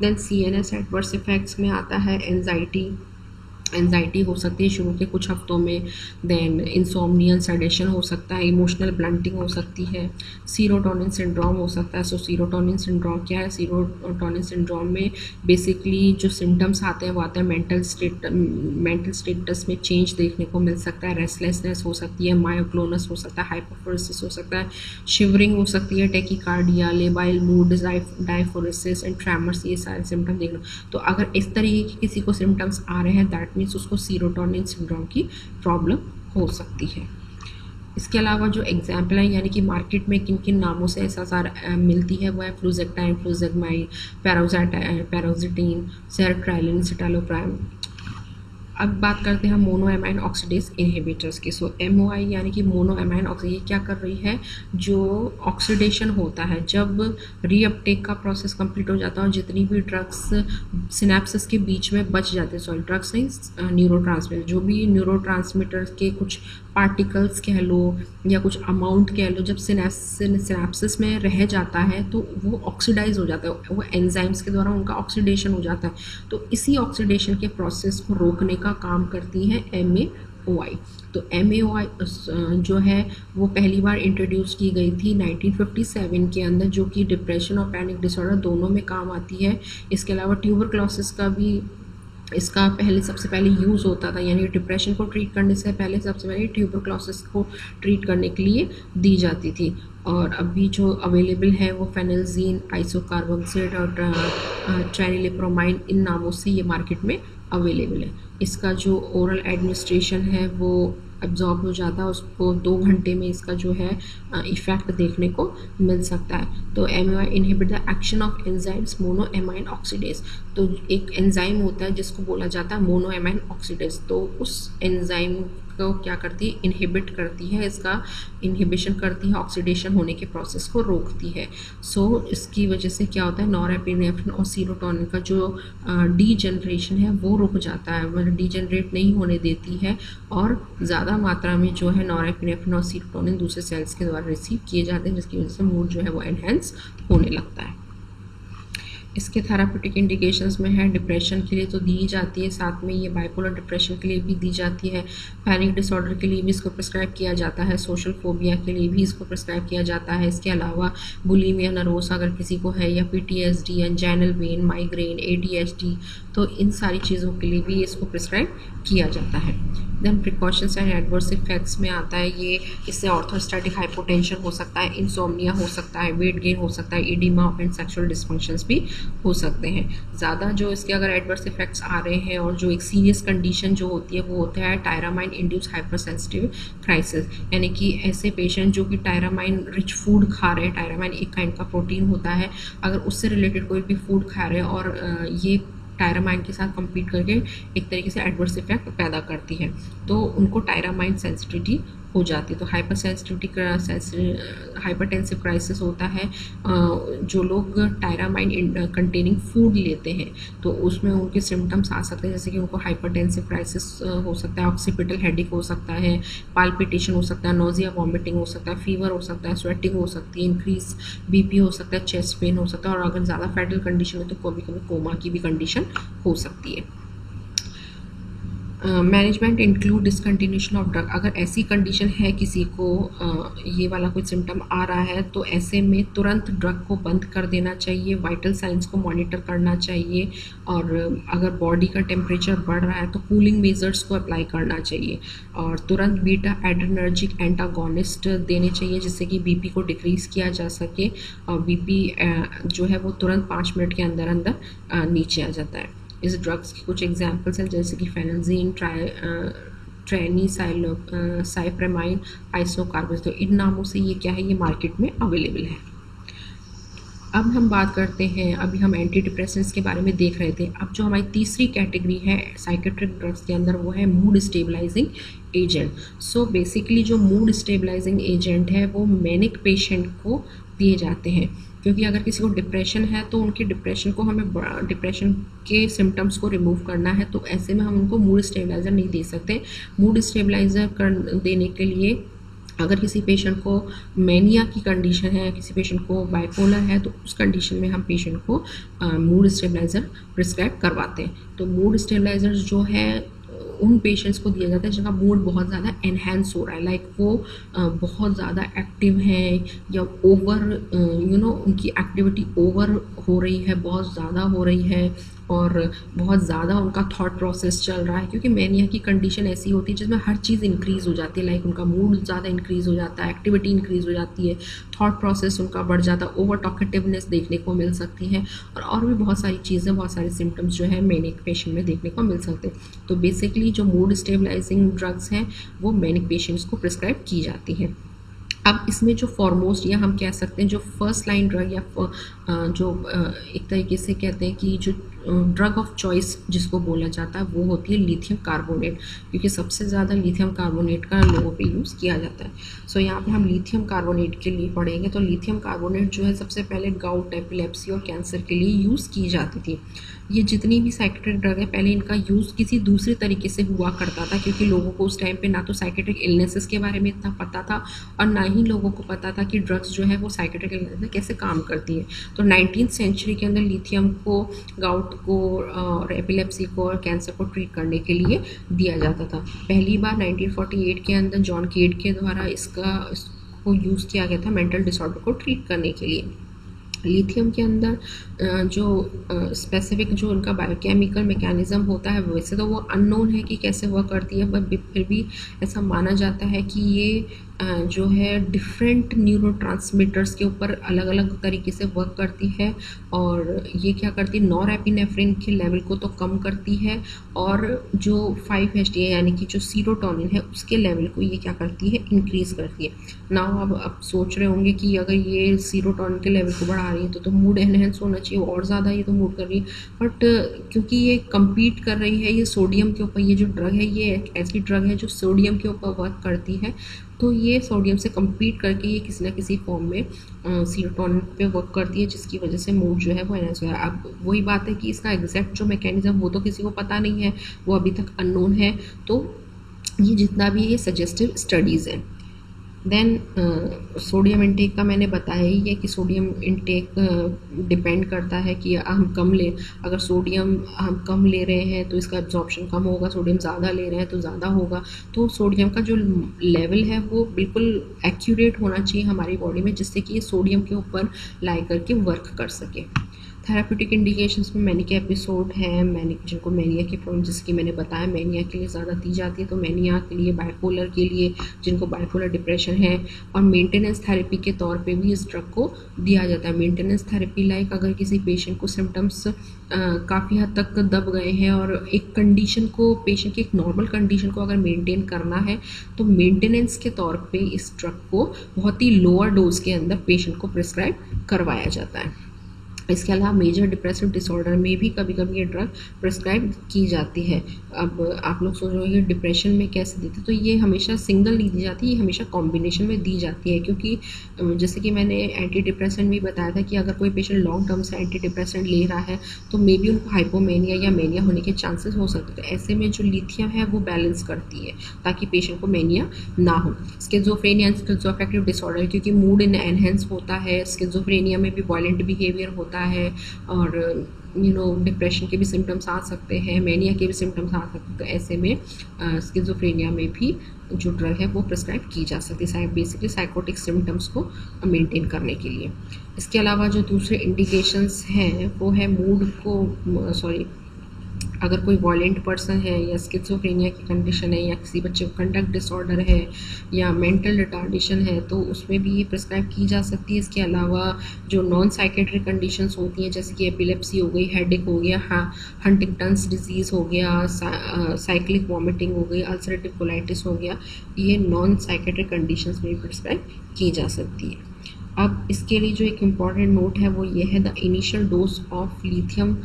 देन CNS एडवर्स इफेक्ट्स में आता है एंजाइटी हो सकती है शुरू के कुछ हफ्तों में। देन इंसोम्निया, सेडेशन हो सकता है, इमोशनल ब्लंटिंग हो सकती है, सीरोटोनिन सिंड्रोम हो सकता है। सो सीरोटोनिन सिंड्रोम क्या है, सीरोटोनिन सिंड्रोम में बेसिकली जो सिम्टम्स आते हैं वो आते हैं मेंटल स्टेटस में चेंज देखने को मिल सकता है, रेस्टलेसनेस हो सकती है, मायोक्लोनस हो सकता है, हाइपोफोरेसिस हो सकता है, शिवरिंग हो सकती है, tachycardia, labile mood, diaphoresis and tremors, ये सारे सिम्टम देखना। तो अगर इस तरीके के किसी को सिम्टम्स आ रहे हैं दैट मीन्स उसको सीरोटोनिन सिंड्रोम की प्रॉब्लम हो सकती है। इसके अलावा जो एग्जाम्पल है, यानी कि मार्केट में किन किन नामों से SSRI मिलती है वो है फ्लूजेक्टाइन, फ्लूजेमाइन, पैराग्ज़ाटाइन, सर्ट्रेलिन, सिटालोप्राम। अब बात करते हैं मोनो एमाइन ऑक्सीडेज इनहिबिटर्स की। सो MOI यानी कि मोनो एमाइन ऑक्सीडेज, ये क्या कर रही है, जो ऑक्सीडेशन होता है जब रीअपटेक का प्रोसेस कंप्लीट हो जाता है और जितनी भी ड्रग्स सिनेप्सिस के बीच में बच जाते हैं, सॉरी ड्रग्स नहीं, न्यूरोट्रांसमीटर, जो भी न्यूरोट्रांसमीटर के कुछ पार्टिकल्स कह लो या कुछ अमाउंट कह लो, जब सिनेप्सिस में रह जाता है तो वो ऑक्सीडाइज हो जाता है, वो एंजाइम्स के द्वारा उनका ऑक्सीडेशन हो जाता है। तो इसी ऑक्सीडेशन के प्रोसेस को रोकने का काम करती है MAOI। तो MAOI जो है वो पहली बार इंट्रोड्यूस की गई थी 1957 के अंदर, जो कि डिप्रेशन और पैनिक डिसऑर्डर दोनों में काम आती है। इसके अलावा ट्यूबरक्लोसिस का भी इसका सबसे पहले यूज़ होता था, यानी डिप्रेशन को ट्रीट करने से पहले सबसे पहले ट्यूबरक्लोसिस को ट्रीट करने के लिए दी जाती थी। और अभी जो अवेलेबल है वो फेनिलजीन, आइसोकार्बोक्सिलेट और ट्राइनिलिप्रोमाइन, इन नामों से ये मार्केट में अवेलेबल है। इसका जो ओरल एडमिनिस्ट्रेशन है वो एब्जॉर्ब हो जाता है, उसको 2 घंटे में इसका जो है इफ़ेक्ट देखने को मिल सकता है। तो MAOI inhibit the action of enzymes mono amine oxidase. तो एक एंजाइम होता है जिसको बोला जाता है मोनो एमाइन ऑक्सीडेज, तो उस एंजाइम को क्या करती है, इनहिबिट करती है, इसका इनहिबिशन करती है, ऑक्सीडेशन होने के प्रोसेस को रोकती है। सो इसकी वजह से क्या होता है, नॉरएपिनेफ्रिन और सीरोटोनिन का जो डीजनरेशन है वो रुक जाता है, मतलब डीजनरेट नहीं होने देती है, और ज़्यादा मात्रा में जो है नॉरएपिनेफ्रिन और सीरोटोनिन दूसरे सेल्स के द्वारा रिसीव किए जाते हैं, जिसकी वजह से मूड जो है वो एनहेंस होने लगता है। इसके थेराप्यूटिक इंडिकेशंस में है डिप्रेशन के लिए तो दी जाती है, साथ में ये बाइपोलर डिप्रेशन के लिए भी दी जाती है, पैनिक डिसऑर्डर के लिए भी इसको प्रिस्क्राइब किया जाता है, सोशल फोबिया के लिए भी इसको प्रिस्क्राइब किया जाता है। इसके अलावा बुलिमिया नर्वोसा अगर किसी को है, या PTSD, anginal when, migraine, ADHD, तो इन सारी चीज़ों के लिए भी इसको प्रिस्क्राइब किया जाता है। Then precautions and adverse effects में आता है ये, इससे ऑर्थोस्टैटिक हाइपोटेंशन हो सकता है, इंसोम्निया हो सकता है, वेट गेन हो सकता है, एडिमा एंड सेक्सुअल डिस्फंक्शंस भी हो सकते हैं। ज़्यादा जो इसके अगर एडवर्स इफेक्ट्स आ रहे हैं और जो एक सीरियस कंडीशन जो होती है वो होता है टायरामाइन इंड्यूस हाइपरसेंसिटिव क्राइसिस, यानी कि ऐसे पेशेंट जो कि टायरामाइन रिच फूड खा रहे हैं, टायरामाइन एक काइंड का प्रोटीन होता है, अगर उससे रिलेटेड कोई भी फूड खा रहे हैं और ये टायरामाइन के साथ compete करके एक तरीके से एडवर्स इफेक्ट पैदा करती है, तो उनको टायरामाइन सेंसिटिविटी हो जाती है। तो हाइपरटेंसिव क्राइसिस होता है, जो लोग टायरामाइन कंटेनिंग फूड लेते हैं तो उसमें उनके सिम्टम्स आ सकते हैं, जैसे कि उनको हाइपरटेंसिव क्राइसिस हो सकता है, ऑक्सीपिटल हेडेक हो सकता है, पाल्पिटेशन हो सकता है, नोजिया वॉमिटिंग हो सकता है, फीवर हो सकता है, स्वेटिंग हो सकती है, इंक्रीज BP हो सकता है, चेस्ट पेन हो सकता है, और अगर ज़्यादा फेटल कंडीशन है तो कभी कभी कोमा की भी कंडीशन हो सकती है। मैनेजमेंट इंक्लूड डिसकंटिन्यूशन ऑफ ड्रग, अगर ऐसी कंडीशन है किसी को ये वाला कोई सिम्टम आ रहा है तो ऐसे में तुरंत ड्रग को बंद कर देना चाहिए, वाइटल साइंस को मॉनिटर करना चाहिए, और अगर बॉडी का टेम्परेचर बढ़ रहा है तो कूलिंग मेजर्स को अप्लाई करना चाहिए, और तुरंत बीटा एड्रेनर्जिक एंटागोनिस्ट देने चाहिए जिससे कि BP को डिक्रीज़ किया जा सके, और BP जो है वो तुरंत 5 मिनट के अंदर अंदर नीचे आ जाता है। इस ड्रग्स की कुछ एग्जांपल्स हैं जैसे कि फेनाजीन, साइप्रेमाइन, आइसोकार्बस, तो इन नामों से ये क्या है, ये मार्केट में अवेलेबल है। अब हम बात करते हैं, अभी हम एंटी डिप्रेसेंट्स के बारे में देख रहे थे, अब जो हमारी तीसरी कैटेगरी है साइकेट्रिक ड्रग्स के अंदर वो है mood stabilising agent. So basically जो मूड स्टेबलाइजिंग एजेंट है वो मैनिक पेशेंट को दिए जाते हैं, क्योंकि अगर किसी को डिप्रेशन है तो उनके डिप्रेशन को हमें डिप्रेशन के सिम्टम्स को रिमूव करना है, तो ऐसे में हम उनको मूड स्टेबलाइज़र नहीं दे सकते। मूड स्टेबलाइज़र देने के लिए अगर किसी पेशेंट को मैनिया की कंडीशन है, किसी पेशेंट को बाइपोलर है, तो उस कंडीशन में हम पेशेंट को मूड स्टेबलाइज़र प्रिस्क्राइब करवाते हैं। तो मूड स्टेबलाइज़र जो है उन पेशेंट्स को दिया जाता है जिनका मूड बहुत ज़्यादा एनहेंस हो रहा है, लाइक वो बहुत ज़्यादा एक्टिव हैं या ओवर उनकी एक्टिविटी ओवर हो रही है, बहुत ज़्यादा हो रही है, और बहुत ज़्यादा उनका थॉट प्रोसेस चल रहा है, क्योंकि मैनिया की कंडीशन ऐसी होती है जिसमें हर चीज़ इंक्रीज़ हो जाती है, लाइक उनका मूड ज़्यादा इंक्रीज़ हो जाता है, एक्टिविटी इंक्रीज़ हो जाती है, थॉट प्रोसेस उनका बढ़ जाता है, ओवर टॉकेटिवनेस देखने को मिल सकती है, और भी बहुत सारी चीज़ें, बहुत सारे सिम्टम्स जो है मैनिक पेशेंट में देखने को मिल सकते हैं। तो बेसिकली जो मूड स्टेबलाइजिंग ड्रग्स हैं वो मैनिक पेशेंट्स को प्रिस्क्राइब की जाती हैं। अब इसमें जो फॉरमोस्ट या हम कह सकते हैं जो फर्स्ट लाइन ड्रग या जो एक तरीके से कहते हैं कि जो ड्रग ऑफ चॉइस जिसको बोला जाता है वो होती है लिथियम कार्बोनेट, क्योंकि सबसे ज़्यादा लिथियम कार्बोनेट का लोगों पे यूज़ किया जाता है। सो यहाँ पे हम लिथियम कार्बोनेट के लिए पढ़ेंगे। तो लिथियम कार्बोनेट जो है सबसे पहले गाउट, एपिलेप्सी और कैंसर के लिए यूज़ की जाती थी। ये जितनी भी साइकेट्रिक ड्रग है पहले इनका यूज़ किसी दूसरे तरीके से हुआ करता था, क्योंकि लोगों को उस टाइम पे ना तो साइकेट्रिक इलनेसेस के बारे में इतना पता था और ना ही लोगों को पता था कि ड्रग्स जो है वो साइकेट्रिक इलनेस में कैसे काम करती है। तो 19th सेंचुरी के अंदर लिथियम को गाउट को और एपिलेप्सी को और कैंसर को ट्रीट करने के लिए दिया जाता था। पहली बार 1948 के अंदर जॉन केड के द्वारा इसको यूज़ किया गया था मेंटल डिसऑर्डर को ट्रीट करने के लिए। लिथियम के अंदर जो स्पेसिफिक जो उनका बायोकेमिकल मैकेनिज्म होता है वैसे तो वो अननोन है कि कैसे वर्क करती है, बट फिर भी ऐसा माना जाता है कि ये जो है डिफरेंट न्यूरोट्रांसमीटर्स के ऊपर अलग अलग तरीके से वर्क करती है, और ये क्या करती है, नॉरएपिनेफ्रिन के लेवल को तो कम करती है, और जो 5-HT यानी कि जो सीरोटोनिन है उसके लेवल को ये क्या करती है, इंक्रीज़ करती है। नाउ अब सोच रहे होंगे कि अगर ये सीरोटोनिन के लेवल को बढ़ा रही है तो मूड एनहेंस होना चाहिए, और ज़्यादा ये तो मूड कर रही है, बट क्योंकि ये कम्पीट कर रही है ये सोडियम के ऊपर, ये जो ड्रग है ये एक ऐसी ड्रग है जो सोडियम के ऊपर वर्क करती है, तो ये सोडियम से कम्पीट करके ये किसी न किसी फॉर्म में सीरोटोनिन पे वर्क करती है, जिसकी वजह से मूड जो है वो एनहेंस हुआ है। अब वही बात है कि इसका एग्जैक्ट जो मैकेनिज्म वो तो किसी को पता नहीं है, वो अभी तक अननोन है, तो ये जितना भी ये सजेस्टिव स्टडीज़ हैं। देन सोडियम इंटेक का मैंने बताया ही है कि सोडियम इंटेक डिपेंड करता है कि हम कम ले, अगर सोडियम हम कम ले रहे हैं तो इसका एब्जॉर्प्शन कम होगा, सोडियम ज़्यादा ले रहे हैं तो ज़्यादा होगा। तो सोडियम का जो लेवल है वो बिल्कुल एक्यूरेट होना चाहिए हमारी बॉडी में, जिससे कि ये सोडियम के ऊपर लाई करके वर्क कर सके। थेराप्यूटिक इंडिकेशंस में मैनी के एपिसोड है, मैनी जिनको मैनिया की प्रॉब्लम, जैसे कि मैंने बताया मैनिया के लिए ज़्यादा दी जाती है, तो मैनिया के लिए, बाइपोलर के लिए, जिनको बाइपोलर डिप्रेशन है, और मेंटेनेंस थेरेपी के तौर पे भी इस ड्रग को दिया जाता है। मेंटेनेंस थेरेपी लाइक अगर किसी पेशेंट को सिम्टम्स काफ़ी हद तक दब गए हैं और एक कंडीशन को, पेशेंट की एक नॉर्मल कंडीशन को अगर मेंटेन करना है तो मेंटेनेंस के तौर पे इस ड्रग को बहुत ही लोअर डोज के अंदर पेशेंट को प्रिस्क्राइब करवाया जाता है। इसके अलावा मेजर डिप्रेसिव डिसऑर्डर में भी कभी कभी ये ड्रग प्रिस्क्राइब की जाती है। अब आप लोग सोच रहे हो डिप्रेशन में कैसे देते, तो ये हमेशा सिंगल नहीं दी जाती, ये हमेशा कॉम्बिनेशन में दी जाती है, क्योंकि जैसे कि मैंने एंटी डिप्रेसेंट भी बताया था कि अगर कोई पेशेंट लॉन्ग टर्म से एंटी डिप्रेसेंट ले रहा है तो मे बी उनको हाइपोमेनिया या मेनिया होने के चांसेस हो सकते हैं। ऐसे में जो लिथियम है वो बैलेंस करती है ताकि पेशेंट को मेनिया ना हो। स्किज़ोफ्रेनिया, स्किज़ोअफेक्टिव डिसऑर्डर, क्योंकि मूड एनहेंस होता है, स्किज़ोफ्रेनिया में भी वायलेंट बिहेवियर होता है और डिप्रेशन के भी सिम्टम्स आ सकते हैं, मेनिया के भी सिम्टम्स आ सकते हैं। तो ऐसे में स्किज़ोफ्रेनिया में भी जो ड्रग है वो प्रिस्क्राइब की जा सकती है, बेसिकली साइकोटिक सिम्टम्स को मेंटेन करने के लिए। इसके अलावा जो दूसरे इंडिकेशंस हैं वो है मूड को अगर कोई वॉयलेंट पर्सन है या स्किज़ोफ्रेनिया की कंडीशन है या किसी बच्चे को कंडक्ट डिसऑर्डर है या मेंटल रिटार्डेशन है तो उसमें भी ये प्रिस्क्राइब की जा सकती है। इसके अलावा जो नॉन साइकेट्रिक कंडीशंस होती हैं जैसे कि एपिलेप्सी हो गई, हेडेक हो गया, हंटिंगटन्स डिजीज़ हो गया, साइक्लिक वॉमिटिंग हो गई, अल्सरेटिव कोलाइटिस हो गया, ये नॉन साइकेट्रिक कंडीशंस में भी प्रिस्क्राइब की जा सकती है। अब इसके लिए जो एक इम्पॉर्टेंट नोट है वो ये है, the initial dose of lithium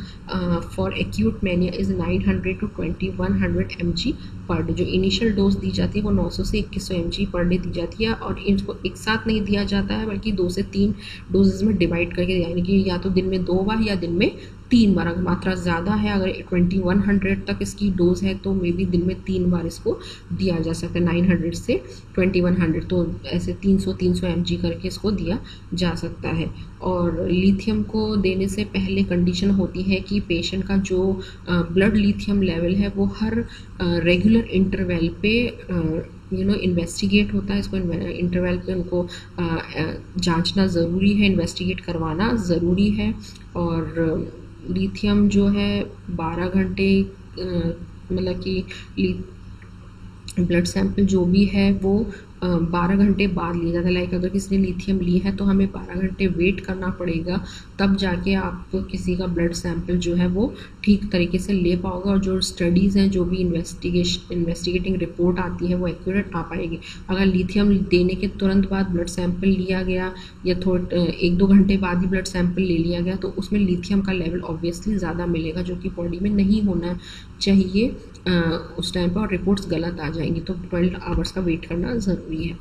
for acute mania is 900 to 2100 mg per day. जो इनिशियल डोज दी जाती है वो 900 से 2100 mg पर डे दी जाती है और इनको एक साथ नहीं दिया जाता है बल्कि 2 से 3 डोजेज में डिवाइड करके, यानी कि या तो दिन में 2 बार या दिन में 3 बार। अगर मात्रा ज़्यादा है, अगर 2100 तक इसकी डोज है तो मे बी दिन में 3 बार इसको दिया जा सकता है, 900 से 2100, तो ऐसे 300 mg करके इसको दिया जा सकता है। और लिथियम को देने से पहले कंडीशन होती है कि पेशेंट का जो ब्लड लिथियम लेवल है वो हर रेगुलर इंटरवल पे इन्वेस्टिगेट होता है। इसको इंटरवल पे उनको जांचना ज़रूरी है, इन्वेस्टिगेट करवाना ज़रूरी है। और लिथियम जो है 12 घंटे मतलब कि ब्लड सैंपल जो भी है वो 12 घंटे बाद लिया जाता है। लाइक अगर किसी ने लिथियम ली है तो हमें 12 घंटे वेट करना पड़ेगा, तब जाके आप किसी का ब्लड सैंपल जो है वो ठीक तरीके से ले पाओगे और जो स्टडीज़ हैं, जो भी इन्वेस्टिगेटिंग रिपोर्ट आती है वो एक्यूरेट आ पाएगी। अगर लिथियम देने के तुरंत बाद ब्लड सैंपल लिया गया या 1-2 घंटे बाद ही ब्लड सैंपल ले लिया गया तो उसमें लिथियम का लेवल ऑब्वियसली ज़्यादा मिलेगा, जो कि बॉडी में नहीं होना चाहिए उस टाइम पर, और रिपोर्ट्स गलत आ जाएंगी। तो 12 आवर्स का वेट करना ज़रूरी है।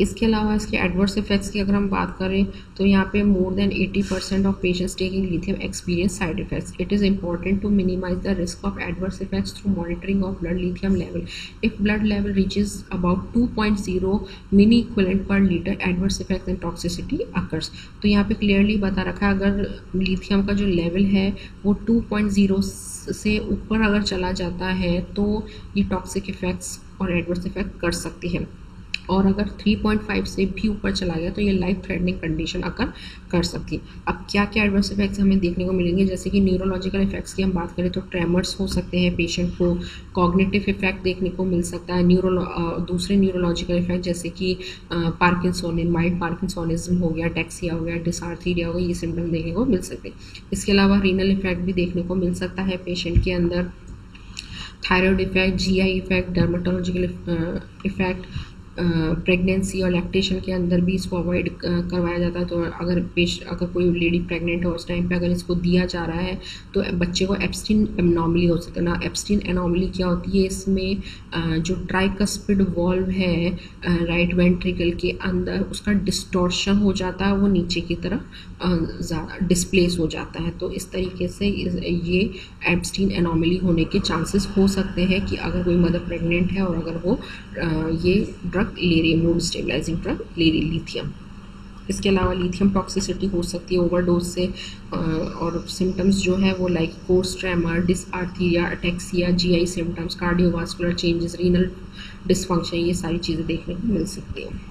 इसके अलावा इसके एडवर्स इफेक्ट्स की अगर हम बात करें तो यहाँ पे more than 80% of patients taking lithium experience side effects. It is important to minimise the risk of adverse effects through monitoring of blood lithium level. If blood level reaches about 2.0 milli equivalent per litre, adverse effects and toxicity occurs. तो यहाँ पे clearly बता रखा है, अगर lithium का जो level है वो 2.0 से ऊपर अगर चला जाता है तो ये टॉक्सिक इफेक्ट्स और एडवर्स इफेक्ट कर सकती है, और अगर 3.5 से भी ऊपर चला गया तो ये लाइफ थ्रेटनिंग कंडीशन अकर कर सकती है। अब क्या क्या एडवर्स इफेक्ट्स हमें देखने को मिलेंगे, जैसे कि न्यूरोलॉजिकल इफेक्ट्स की हम बात करें तो ट्रेमर्स हो सकते हैं पेशेंट को, कॉग्निटिव इफेक्ट देखने को मिल सकता है, दूसरे न्यूरोलॉजिकल इफेक्ट जैसे कि माइल्ड पार्किंसोनिज्म हो गया, टैक्सिया हो गया, डिसार्थीरिया हो गया, ये सिम्टम देखने को मिल सकते हैं। इसके अलावा रीनल इफेक्ट भी देखने को मिल सकता है पेशेंट के अंदर, thyroid effect, GI effect, dermatological effect, pregnancy और लैक्टेशन के अंदर भी इसको अवॉइड करवाया जाता है। तो अगर कोई लेडी प्रेग्नेंट हो उस टाइम पे अगर इसको दिया जा रहा है तो बच्चे को एब्स्टीन एनॉमली हो सकता है ना। एब्स्टीन एनॉमली क्या होती है, इसमें जो ट्राइकस्पिड वॉल्व है राइट वेंट्रिकल के अंदर उसका डिस्टॉर्शन हो जाता है, वो नीचे की तरफ ज़्यादा डिस्प्लेस हो जाता है। तो इस तरीके से ये एब्स्टीन एनॉमली होने के चांसेस हो सकते हैं कि अगर कोई मदर प्रेग्नेंट है और अगर वो ये ड्रग ड्रग ले रही है, मूड स्टेबलाइजिंग ड्रग ले रही लिथियम। इसके अलावा लिथियम टॉक्सिसिटी हो सकती है ओवरडोज से, और सिम्टम्स जो है वो like coarse tremor, dysarthria, ataxia, GI symptoms, cardiovascular changes, renal dysfunction, ये सारी चीज़ें देखने को मिल सकती हैं।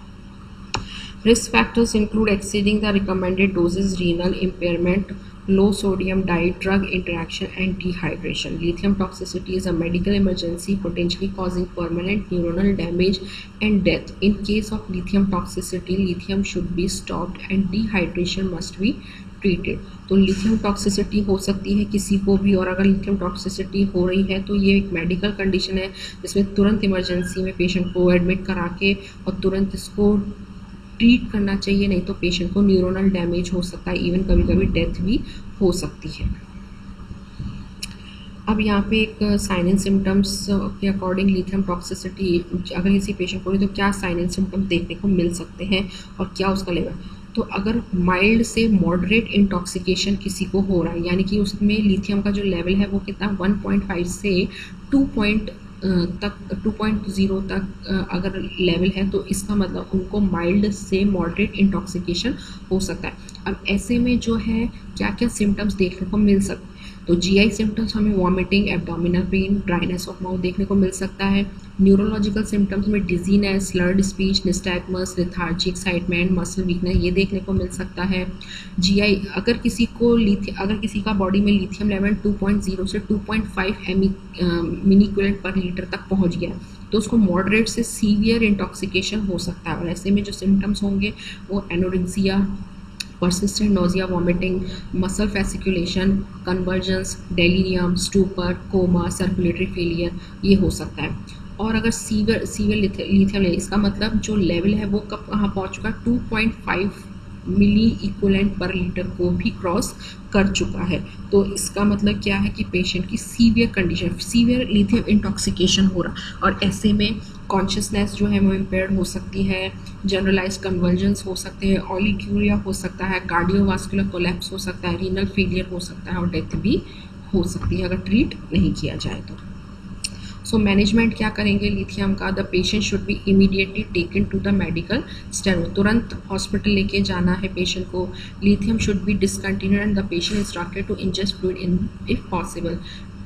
Risk factors include exceeding the recommended doses, renal impairment, low sodium diet, drug interaction, and dehydration. Lithium toxicity is a medical emergency potentially causing permanent neuronal damage and death. In case of lithium toxicity, lithium should be stopped and dehydration must be treated. तो lithium toxicity हो सकती है किसी को भी, और अगर lithium toxicity हो रही है तो ये एक मेडिकल कंडीशन है जिसमें तुरंत इमरजेंसी में पेशेंट को एडमिट करा के और तुरंत इसको ट्रीट करना चाहिए, नहीं तो पेशेंट को न्यूरोनल डैमेज हो सकता है, इवन कभी कभी डेथ भी हो सकती है। अब यहाँ पे एक साइन एंड सिम्टम्स के अकॉर्डिंग लिथियम टॉक्सिसिटी अगर किसी पेशेंट को हो तो क्या साइन एंड सिम्टम्स देखने को मिल सकते हैं और क्या उसका लेवल। तो अगर माइल्ड से मॉडरेट इंटॉक्सिकेशन किसी को हो रहा है, यानी कि उसमें लिथियम का जो लेवल है वो कितना 1.5 से 2.0 तक अगर लेवल है, तो इसका मतलब उनको माइल्ड से मॉडरेट इंटॉक्सिकेशन हो सकता है। अब ऐसे में जो है क्या क्या सिम्टम्स देखने को मिल सकते हैं, तो जीआई सिम्टम्स हमें vomiting, abdominal pain, dryness of mouth देखने को मिल सकता है। न्यूरोलॉजिकल सिम्टम्स में dizziness, slurred speech, nystagmus, lethargy, excitement, muscle weakness, ये देखने को मिल सकता है। जीआई अगर किसी का बॉडी में लिथियम लेवल 2.0 से 2.5 मिलीक्यूलेंट पर लीटर तक पहुंच गया तो उसको मॉडरेट से सीवियर इंटॉक्सिकेशन हो सकता है। और ऐसे में जो सिम्टम्स होंगे वो anorexia, persistent nausea, vomiting, muscle fasciculation, convulsions, delirium, stupor, coma, circulatory failure, ये हो सकता है। और अगर सीवियर लिथियम है, इसका मतलब जो लेवल है वो कहाँ पहुँच चुका है, 2.5 मिली इक्वलेंट पर लीटर को भी क्रॉस कर चुका है। तो इसका मतलब क्या है कि पेशेंट की severe condition, severe lithium intoxication हो रहा, और ऐसे में कॉन्शियसनेस जो है वो इम्पेयर्ड हो सकती है, जनरलाइज कन्वर्जन्स हो सकते हैं, ऑलिग्यूरिया हो सकता है, कार्डियोवास्कुलर कोलैप्स हो सकता है, रीनल फेलियर हो सकता है और डेथ भी हो सकती है अगर ट्रीट नहीं किया जाए तो। सो मैनेजमेंट क्या करेंगे लिथियम का, the patient should be immediately taken to the medical stable, तुरंत हॉस्पिटल लेके जाना है पेशेंट को। Lithium should be discontinued and the patient instructed to ingest fluid in if possible.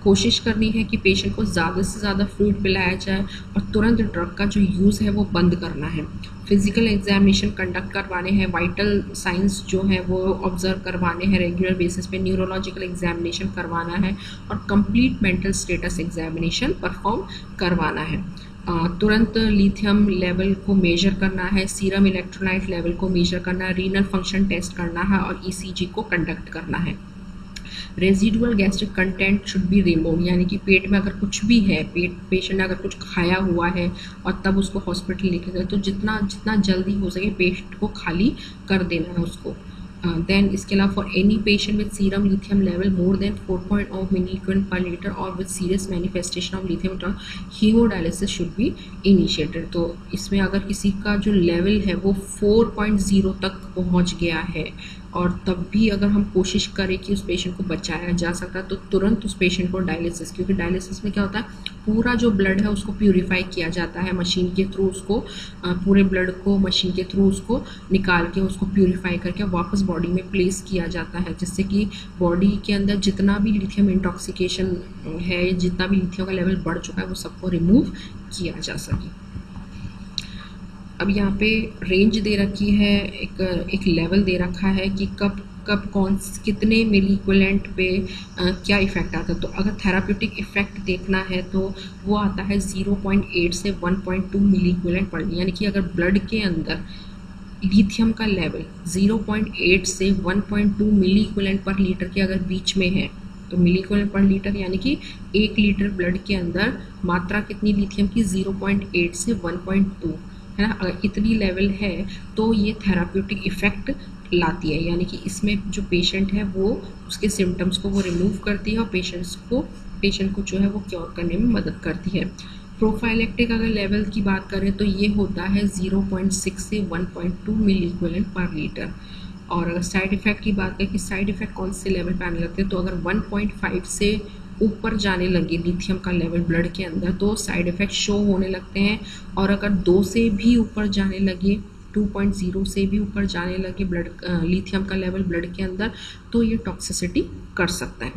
कोशिश करनी है कि पेशेंट को ज़्यादा से ज़्यादा फ्लूइड पिलाया जाए और तुरंत ड्रग का जो यूज़ है वो बंद करना है। फिजिकल एग्जामिनेशन कंडक्ट करवाने हैं, वाइटल साइंस जो है वो ऑब्जर्व करवाने हैं रेगुलर बेसिस पे, न्यूरोलॉजिकल एग्जामिनेशन करवाना है और complete mental status examination perform करवाना है। तुरंत लिथियम लेवल को मेजर करना है, सीरम इलेक्ट्रोलाइट लेवल को मेजर करना है, रीनल फंक्शन टेस्ट करना है और ईसीजी को कंडक्ट करना है। Residual gastric content should be remove, यानी कि पेट में अगर कुछ भी है, पेशेंट ने अगर कुछ खाया हुआ है और तब उसको हॉस्पिटल लेके गए तो जितना जल्दी हो सके पेट को खाली कर देना है उसको। देन इसके अलावा for any patient with serum lithium level more than 4.0 milligram पर लीटर और with serious manifestation of lithium haemodialysis should be initiated. तो इसमें अगर किसी का जो लेवल है वो 4.0 तक पहुंच गया है और तब भी अगर हम कोशिश करें कि उस पेशेंट को बचाया जा सकता है तो तुरंत उस पेशेंट को डायलिसिस, क्योंकि डायलिसिस में क्या होता है पूरा जो ब्लड है उसको प्यूरिफाई किया जाता है मशीन के थ्रू, उसको पूरे ब्लड को मशीन के थ्रू उसको निकाल के उसको प्यूरिफाई करके वापस बॉडी में प्लेस किया जाता है, जिससे कि बॉडी के अंदर जितना भी लिथियम इंटॉक्सिकेशन है, जितना भी लिथियम का लेवल बढ़ चुका है वो सबको रिमूव किया जा सके। अब यहाँ पे रेंज दे रखी है, एक लेवल दे रखा है कि कब कितने मिली इक्विवेलेंट पे क्या इफ़ेक्ट आता है। तो अगर थेराप्यूटिक इफ़ेक्ट देखना है तो वो आता है 0.8 से 1.2 मिली इक्विवेलेंट पर, यानी कि अगर ब्लड के अंदर लिथियम का लेवल 0.8 से 1.2 मिली इक्विवेलेंट पर लीटर के अगर बीच में है तो मिली इक्विवेलेंट पर लीटर यानी कि 1 लीटर ब्लड के अंदर मात्रा कितनी लिथियम की 0.8 से 1.2 है ना, अगर इतनी लेवल है तो ये थेराप्यूटिक इफ़ेक्ट लाती है, यानी कि इसमें जो पेशेंट है वो उसके सिम्टम्स को वो रिमूव करती है और पेशेंट को जो है वो क्योर करने में मदद करती है। प्रोफाइलेक्टिक अगर लेवल की बात करें तो ये होता है 0.6 से 1.2 मिली इक्विवेलेंट पर लीटर। और अगर साइड इफ़ेक्ट की बात करें कि साइड इफ़ेक्ट कौन से लेवल पर आने लगते हैं तो अगर 1.5 से ऊपर जाने लगे लिथियम का लेवल ब्लड के अंदर तो साइड इफ़ेक्ट शो होने लगते हैं। और अगर 2 से भी ऊपर जाने लगे, 2.0 से भी ऊपर जाने लगे ब्लड लिथियम का लेवल ब्लड के अंदर, तो ये टॉक्सिसिटी कर सकता है।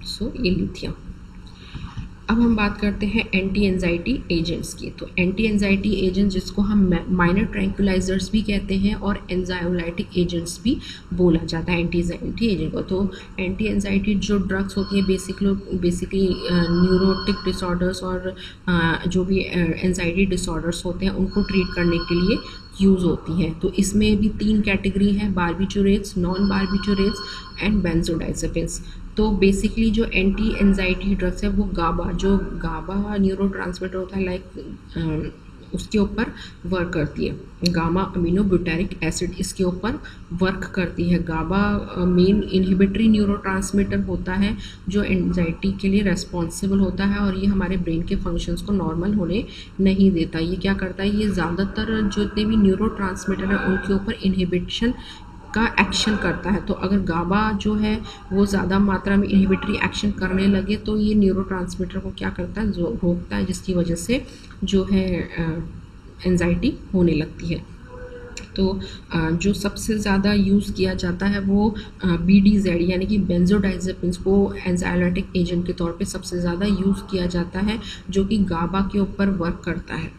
सो ये लिथियम। अब हम बात करते हैं एंटी एंजाइटी एजेंट्स की। तो एंटी एंजाइटी एजेंट्स जिसको हम माइनर ट्रैंक्विलाइजर्स भी कहते हैं और एंजायोलाइटिक एजेंट्स भी बोला जाता है एंटी एंजाइटी एजेंट को। तो एंटी एंजाइटी जो ड्रग्स होती हैं बेसिकली न्यूरोटिक डिसऑर्डर्स और जो भी एंजाइटी डिसऑर्डर्स होते हैं उनको ट्रीट करने के लिए यूज़ होती हैं। तो इसमें भी 3 कैटेगरी हैं, बार्बिटूरेट्स, नॉन बार्बिटूरेट्स एंड बेंजोडाइजेपिन्स। तो बेसिकली जो एंटी एंजाइटी ड्रग्स है वो गाबा न्यूरोट्रांसमीटर होता है लाइक उसके ऊपर वर्क करती है। गामा अमीनो ब्यूटारिक एसिड इसके ऊपर वर्क करती है। गाबा मेन इनहिबिटरी न्यूरोट्रांसमीटर होता है जो एंजाइटी के लिए रेस्पॉन्सिबल होता है और ये हमारे ब्रेन के फंक्शंस को नॉर्मल होने नहीं देता। ये क्या करता है, ये ज़्यादातर जितने भी न्यूरोट्रांसमीटर हैं उनके ऊपर इनहिबिशन का एक्शन करता है। तो अगर गाबा जो है वो ज़्यादा मात्रा में इनहिबिटरी एक्शन करने लगे तो ये न्यूरोट्रांसमीटर को क्या करता है, जो रोकता है, जिसकी वजह से जो है एंजाइटी होने लगती है। तो जो सबसे ज़्यादा यूज़ किया जाता है वो BDZ यानी कि बेंजोडाइजेपिन्स को एंजायोलाइटिक एजेंट के तौर पे सबसे ज़्यादा यूज़ किया जाता है जो कि गाबा के ऊपर वर्क करता है।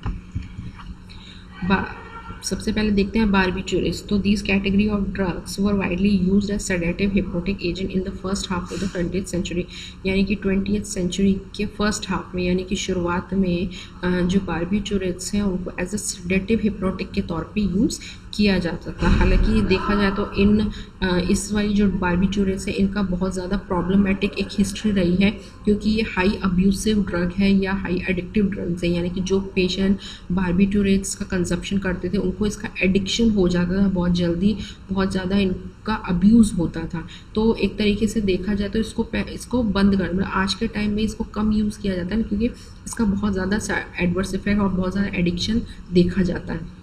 सबसे पहले देखते हैं बार्बिटूरेट्स। तो these category of drugs were widely used as sedative hypnotic agent in the first half of the 20th century, यानी कि 20th सेंचुरी के फर्स्ट हाफ में यानी कि शुरुआत में जो बार्बिटूरेट्स हैं उनको एज अ सेडेटिव हिप्नोटिक के तौर पे यूज़ किया जाता था। हालांकि देखा जाए तो इस वाली जो बार्बिटूरेट्स है इनका बहुत ज़्यादा प्रॉब्लमेटिक एक हिस्ट्री रही है क्योंकि ये हाई अब्यूसिव ड्रग है या हाई एडिक्टिव ड्रग्स है, यानी कि जो पेशेंट बार्बिटूरेट्स का कंजप्शन करते थे उनको इसका एडिक्शन हो जाता था बहुत जल्दी, बहुत ज़्यादा इनका अब्यूज़ होता था। तो एक तरीके से देखा जाए तो इसको बंद कर, मतलब आज के टाइम में इसको कम यूज़ किया जाता है क्योंकि इसका बहुत ज़्यादा एडवर्स इफेक्ट और बहुत ज़्यादा एडिक्शन देखा जाता है।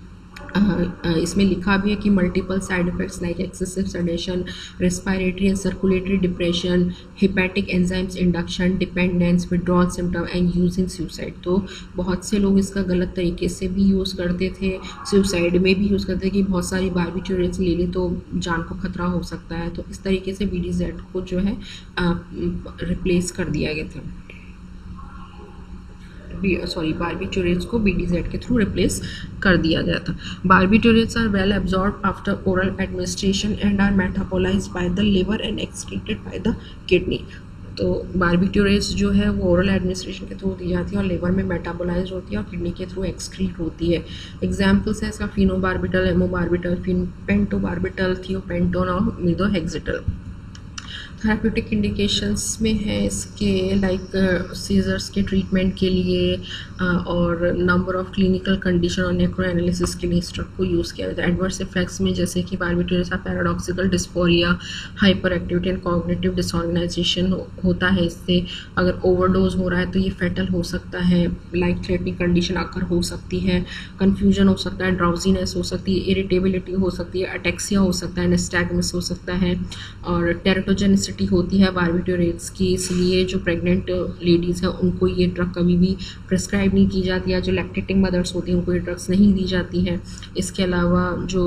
इसमें लिखा भी है कि multiple side effects like excessive sedation, respiratory and circulatory depression, hepatic enzymes induction, dependence, withdrawal symptom and using suicide. तो बहुत से लोग इसका गलत तरीके से भी यूज़ करते थे, सुसाइड में भी यूज़ करते थे कि बहुत सारी बार्बिटूरेट्स ले ली तो जान को खतरा हो सकता है। तो इस तरीके से BDZ को जो है रिप्लेस कर दिया गया था, बार्बिटूरेट्स को BDZ के थ्रू रिप्लेस कर दिया गया था। Barbiturates are well absorb after oral administration and are metabolised by the liver and excreted by the kidney. तो बार्बिटूरेट्स जो है वो ओरल एडमिनिस्ट्रेशन के थ्रू दी जाती है और लिवर में मेटाबोलाइज होती है और किडनी के थ्रू एक्सक्रीट होती है। एग्जाम्पल्स है इसका फिनोबार्बिटल, एमोबार्बिटल, पेंटोबार्बिटल, थियोपेंटोन और मिडोहेक्सिटल। थेराप्यूटिक इंडिकेशंस में है इसके लाइक सीजर्स के ट्रीटमेंट के लिए और नंबर ऑफ क्लिनिकल कंडीशन और नेक्रो एनालिसिस के लिए इस ड्रग को यूज़ किया जाता है। एडवर्स इफेक्ट्स में जैसे कि बार्बिटूरेट्स का paradoxical dysphoria, hyper activity and cognitive disorganisation होता है। इससे अगर ओवरडोज हो रहा है तो ये फेटल हो सकता है, लाइफ थ्रेटनिंग कंडीशन आकर हो सकती है, कन्फ्यूजन हो सकता है, ड्राउजीनेस हो सकती है, इरिटेबिलिटी हो सकती है, अटेक्सिया हो सकता है, निस्टैग्मस हो सकता है और टेराटोजेनिसिटी होती है बार्बिटूरेट्स की। इसलिए जो प्रेग्नेंट लेडीज़ हैं उनको ये ड्रग कभी भी प्रिस्क्राइब नहीं की जाती है, जो लैक्टेटिंग मदर्स होती हैं उनको ये ड्रग्स नहीं दी जाती है। इसके अलावा जो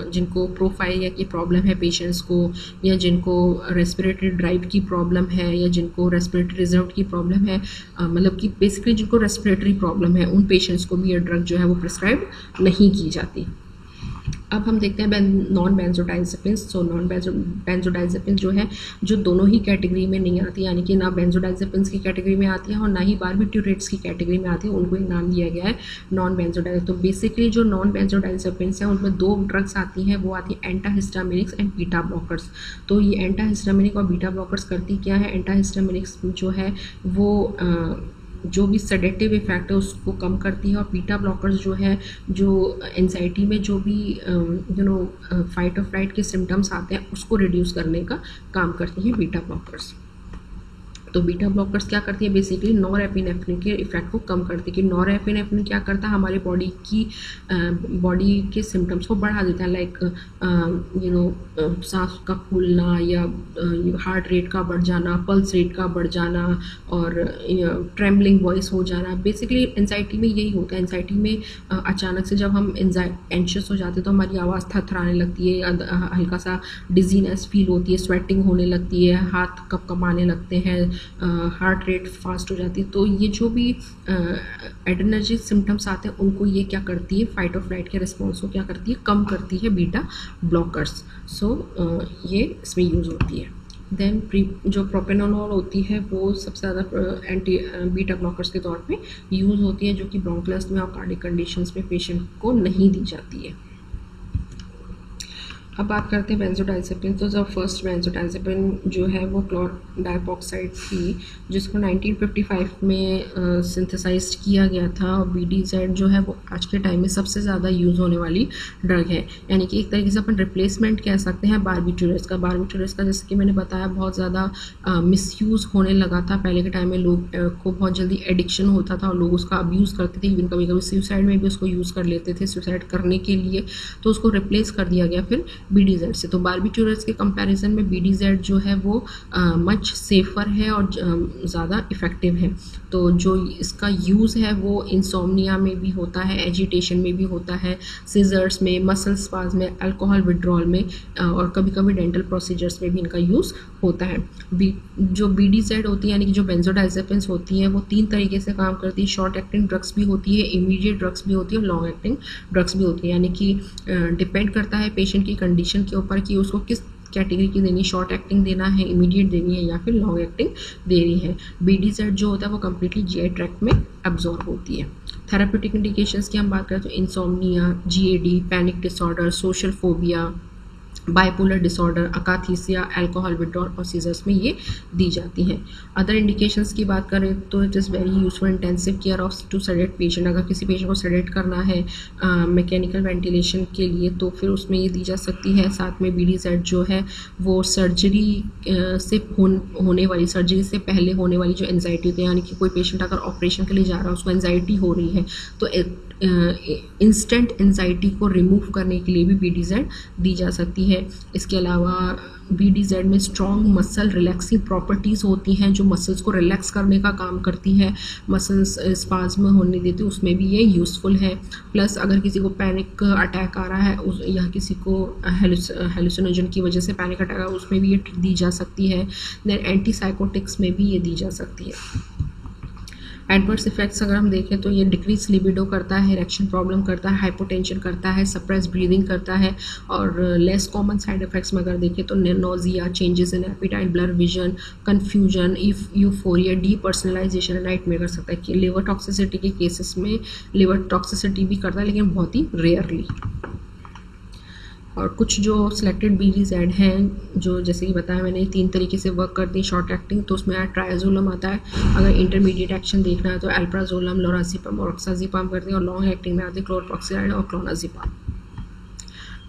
जिनको प्रोफाइलिया की प्रॉब्लम है पेशेंट्स को, या जिनको रेस्पिरेटरी ड्राइव की प्रॉब्लम है, या जिनको रेस्पिरेटरी रिजर्व की प्रॉब्लम है, मतलब कि बेसिकली जिनको रेस्पिरेटरी प्रॉब्लम है उन पेशेंट्स को भी ये ड्रग जो है वो प्रिस्क्राइब नहीं की जाती। अब हम देखते हैं non benzodiazepines. So non benzodiazepines जो है जो दोनों ही कैटेगरी में नहीं आती, यानी कि ना बेंजोडाइजेपिन्स की कैटेगरी में आती है और ना ही बार्बिटूरेट्स की कैटेगरी में आती है, उनको एक नाम दिया गया है नॉन बेंजोडाइजेपिन्स। तो बेसिकली जो नॉन बेंजोडाइजेपिन्स हैं उनमें 2 ड्रग्स आती हैं, वो आती है एंटाहिस्टामिनिक्स एंड बीटा ब्लॉकर्स। तो ये एंटाहिस्टामिनिक और बीटा ब्लॉकर्स करती क्या है, एंटाहिस्टामिनिक्स जो है वो जो भी सेडेटिव इफेक्ट है उसको कम करती है और बीटा ब्लॉकर्स जो है जो एंजाइटी में जो भी फाइट और फ्लाइट के सिम्टम्स आते हैं उसको रिड्यूस करने का काम करती हैं बीटा ब्लॉकर्स। तो बीटा ब्लॉकर्स क्या करती है, बेसिकली नॉरएपिनेफ्रिन के इफेक्ट को कम करती है। कि नॉरएपिनेफ्रिन क्या करता है, हमारे बॉडी के सिम्टम्स को बढ़ा देता है, लाइक सांस का फूलना या हार्ट रेट का बढ़ जाना, पल्स रेट का बढ़ जाना और ट्रेम्बलिंग वॉइस हो जाना। बेसिकली एंजाइटी में यही होता है। एंजाइटी में अचानक से जब हम एंशियस हो जाते हैं तो हमारी आवाज़ थरथराने लगती है, हल्का सा डिजीनेस फील होती है, स्वेटिंग होने लगती है, हाथ कँपकँपाने लगते हैं, हार्ट रेट फास्ट हो जाती है। तो ये जो भी एड्रेनर्जिक सिम्टम्स आते हैं उनको ये क्या करती है, फाइट और फ्लाइट के रिस्पॉन्स को क्या करती है, कम करती है बीटा ब्लॉकर्स। सो ये इसमें यूज़ होती है। देन जो प्रोपेनोलॉल होती है वो सबसे ज़्यादा एंटी बीटा ब्लॉकर्स के तौर पे यूज़ होती है, जो कि ब्रोंकोलस्ट में और कार्डियक कंडीशंस में पेशेंट को नहीं दी जाती है। अब बात करते हैं बेंजोडाइजेपिन। तो जब फर्स्ट बेंजोडाइजेपिन जो है वो क्लोरडाइऑक्साइड थी, जिसको 1955 में सिंथेसाइज किया गया था। और BDZ जो है वो आज के टाइम में सबसे ज़्यादा यूज़ होने वाली ड्रग है, यानी कि एक तरीके से अपन रिप्लेसमेंट कह सकते हैं बारबिटूरेट्स का। जैसे कि मैंने बताया बहुत ज़्यादा मिसयूज़ होने लगा था पहले के टाइम में। लोग को बहुत जल्दी एडिक्शन होता था और लोग उसका अब्यूज़ करते थे, इवन कभी कभी सुसाइड में भी उसको यूज़ कर लेते थे सुसाइड करने के लिए। तो उसको रिप्लेस कर दिया गया फिर BDZ से। तो बारबिटूरेट्स के कंपैरिजन में BDZ जो है वो मच सेफ़र है और ज़्यादा इफ़ेक्टिव है। तो जो इसका यूज़ है वो इंसोम्निया में भी होता है, एजिटेशन में भी होता है, सीजर्स में, मसल स्पाज में, अल्कोहल विड्रॉल में और कभी कभी डेंटल प्रोसीजर्स में भी इनका यूज़ होता है। जो BDZ होती है यानी कि जो बेंजोडाइजेपिन्स होती हैं वो 3 तरीके से काम करती है। शॉर्ट एक्टिंग ड्रग्स भी होती है, इमीडिएट ड्रग्स भी होती है और लॉन्ग एक्टिंग ड्रग्स भी होती है। यानी कि डिपेंड करता है पेशेंट की कंडीशन के ऊपर कि उसको किस कैटेगरी की देनी, शॉर्ट एक्टिंग देना है, इमीडिएट देनी है या फिर लॉन्ग एक्टिंग देनी है। BDZ जो होता है वो कम्प्लीटली GI ट्रैक्ट में एब्जॉर्ब होती है। थेराप्यूटिक इंडिकेशंस की हम बात करें तो insomnia, GAD, panic disorder, social phobia, bipolar disorder, akathisia, alcohol withdrawal और सीजर्स में ये दी जाती हैं। अदर इंडिकेशंस की बात करें तो it is very useful intensive care of to sedate patient. अगर किसी पेशेंट को सेडेट करना है मैकेनिकल वेंटिलेशन के लिए तो फिर उसमें ये दी जा सकती है। साथ में BDZ जो है वो सर्जरी से होने वाली, सर्जरी से पहले होने वाली जो एंजाइटी होती है, यानी कि कोई पेशेंट अगर ऑपरेशन के लिए जा रहा है उसको एंजाइटी हो रही है तो इंस्टेंट एंजाइटी को रिमूव करने के लिए भी BDZ दी जा सकती है। इसके अलावा BDZ में स्ट्रॉन्ग मसल रिलैक्सिंग प्रॉपर्टीज़ होती हैं जो मसल्स को रिलैक्स करने का काम करती है, मसल्स स्पाज्म होने देती है, उसमें भी ये यूज़फुल है। प्लस अगर किसी को पैनिक अटैक आ रहा है या किसी को हेलुसिनोजन की वजह से पैनिक अटैक आ रहा है उसमें भी ये दी जा सकती है। देन एंटीसाइकोटिक्स में भी ये दी जा सकती है। एडवर्स इफेक्ट्स अगर हम देखें तो ये डिक्रीज लिबिडो करता है, इरेक्शन प्रॉब्लम करता है, हाइपोटेंशन करता है, सप्रेस ब्रीदिंग करता है। और लेस कॉमन साइड इफेक्ट्स में अगर देखें तो nausea, changes in appetite, blur vision, confusion, euphoria, depersonalisation, nightmare कर सकता है। कि लिवर टॉक्सिसिटी के केसेस में लिवर टॉक्सिसिटी भी करता है लेकिन बहुत ही रेयरली। और कुछ जो सिलेक्टेड BDZ हैं जो जैसे कि बताया मैंने 3 तरीके से वर्क करती है शॉर्ट एक्टिंग, तो उसमें ट्राइजोलम आता है। अगर इंटरमीडिएट एक्शन देखना है तो अल्प्राजोलम, लोराज़ेपम और ऑक्साज़ेपम करते हैं। और लॉन्ग एक्टिंग में आते हैं क्लोरप्रोक्सिलाइड और clonazepam.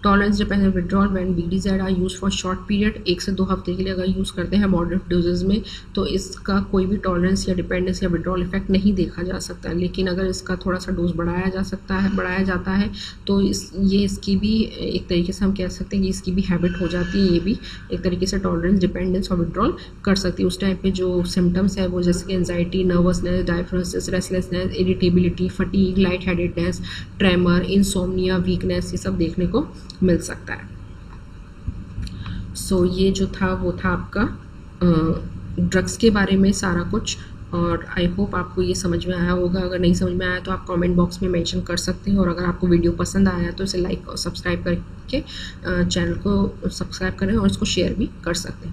Tolerance dependent withdrawal when BDZ are use for short period, 1 से 2 हफ्ते के लिए अगर यूज़ करते हैं मॉडरेट डोजेज में तो इसका कोई भी टॉलरेंस या डिपेंडेंस या विड्रॉल इफेक्ट नहीं देखा जा सकता। लेकिन अगर इसका थोड़ा सा डोज बढ़ाया जाता है तो इसकी भी एक तरीके से हम कह सकते हैं कि इसकी भी हैबिट हो जाती है। ये भी एक तरीके से टॉलरेंस, डिपेंडेंस और विड्रॉल कर सकती है। उस टाइम पे जो सिम्टम्स है वो जैसे कि anxiety, nervousness, diaphoresis, restlessness, irritability, fatigue, light headedness, tremor, insomnia, weakness, ये सब देखने को मिल सकता है। सो ये जो था वो था आपका ड्रग्स के बारे में सारा कुछ। और आई होप आपको ये समझ में आया होगा। अगर नहीं समझ में आया तो आप कमेंट बॉक्स में मेंशन कर सकते हैं। और अगर आपको वीडियो पसंद आया तो इसे लाइक और सब्सक्राइब करके चैनल को सब्सक्राइब करें और इसको शेयर भी कर सकते हैं।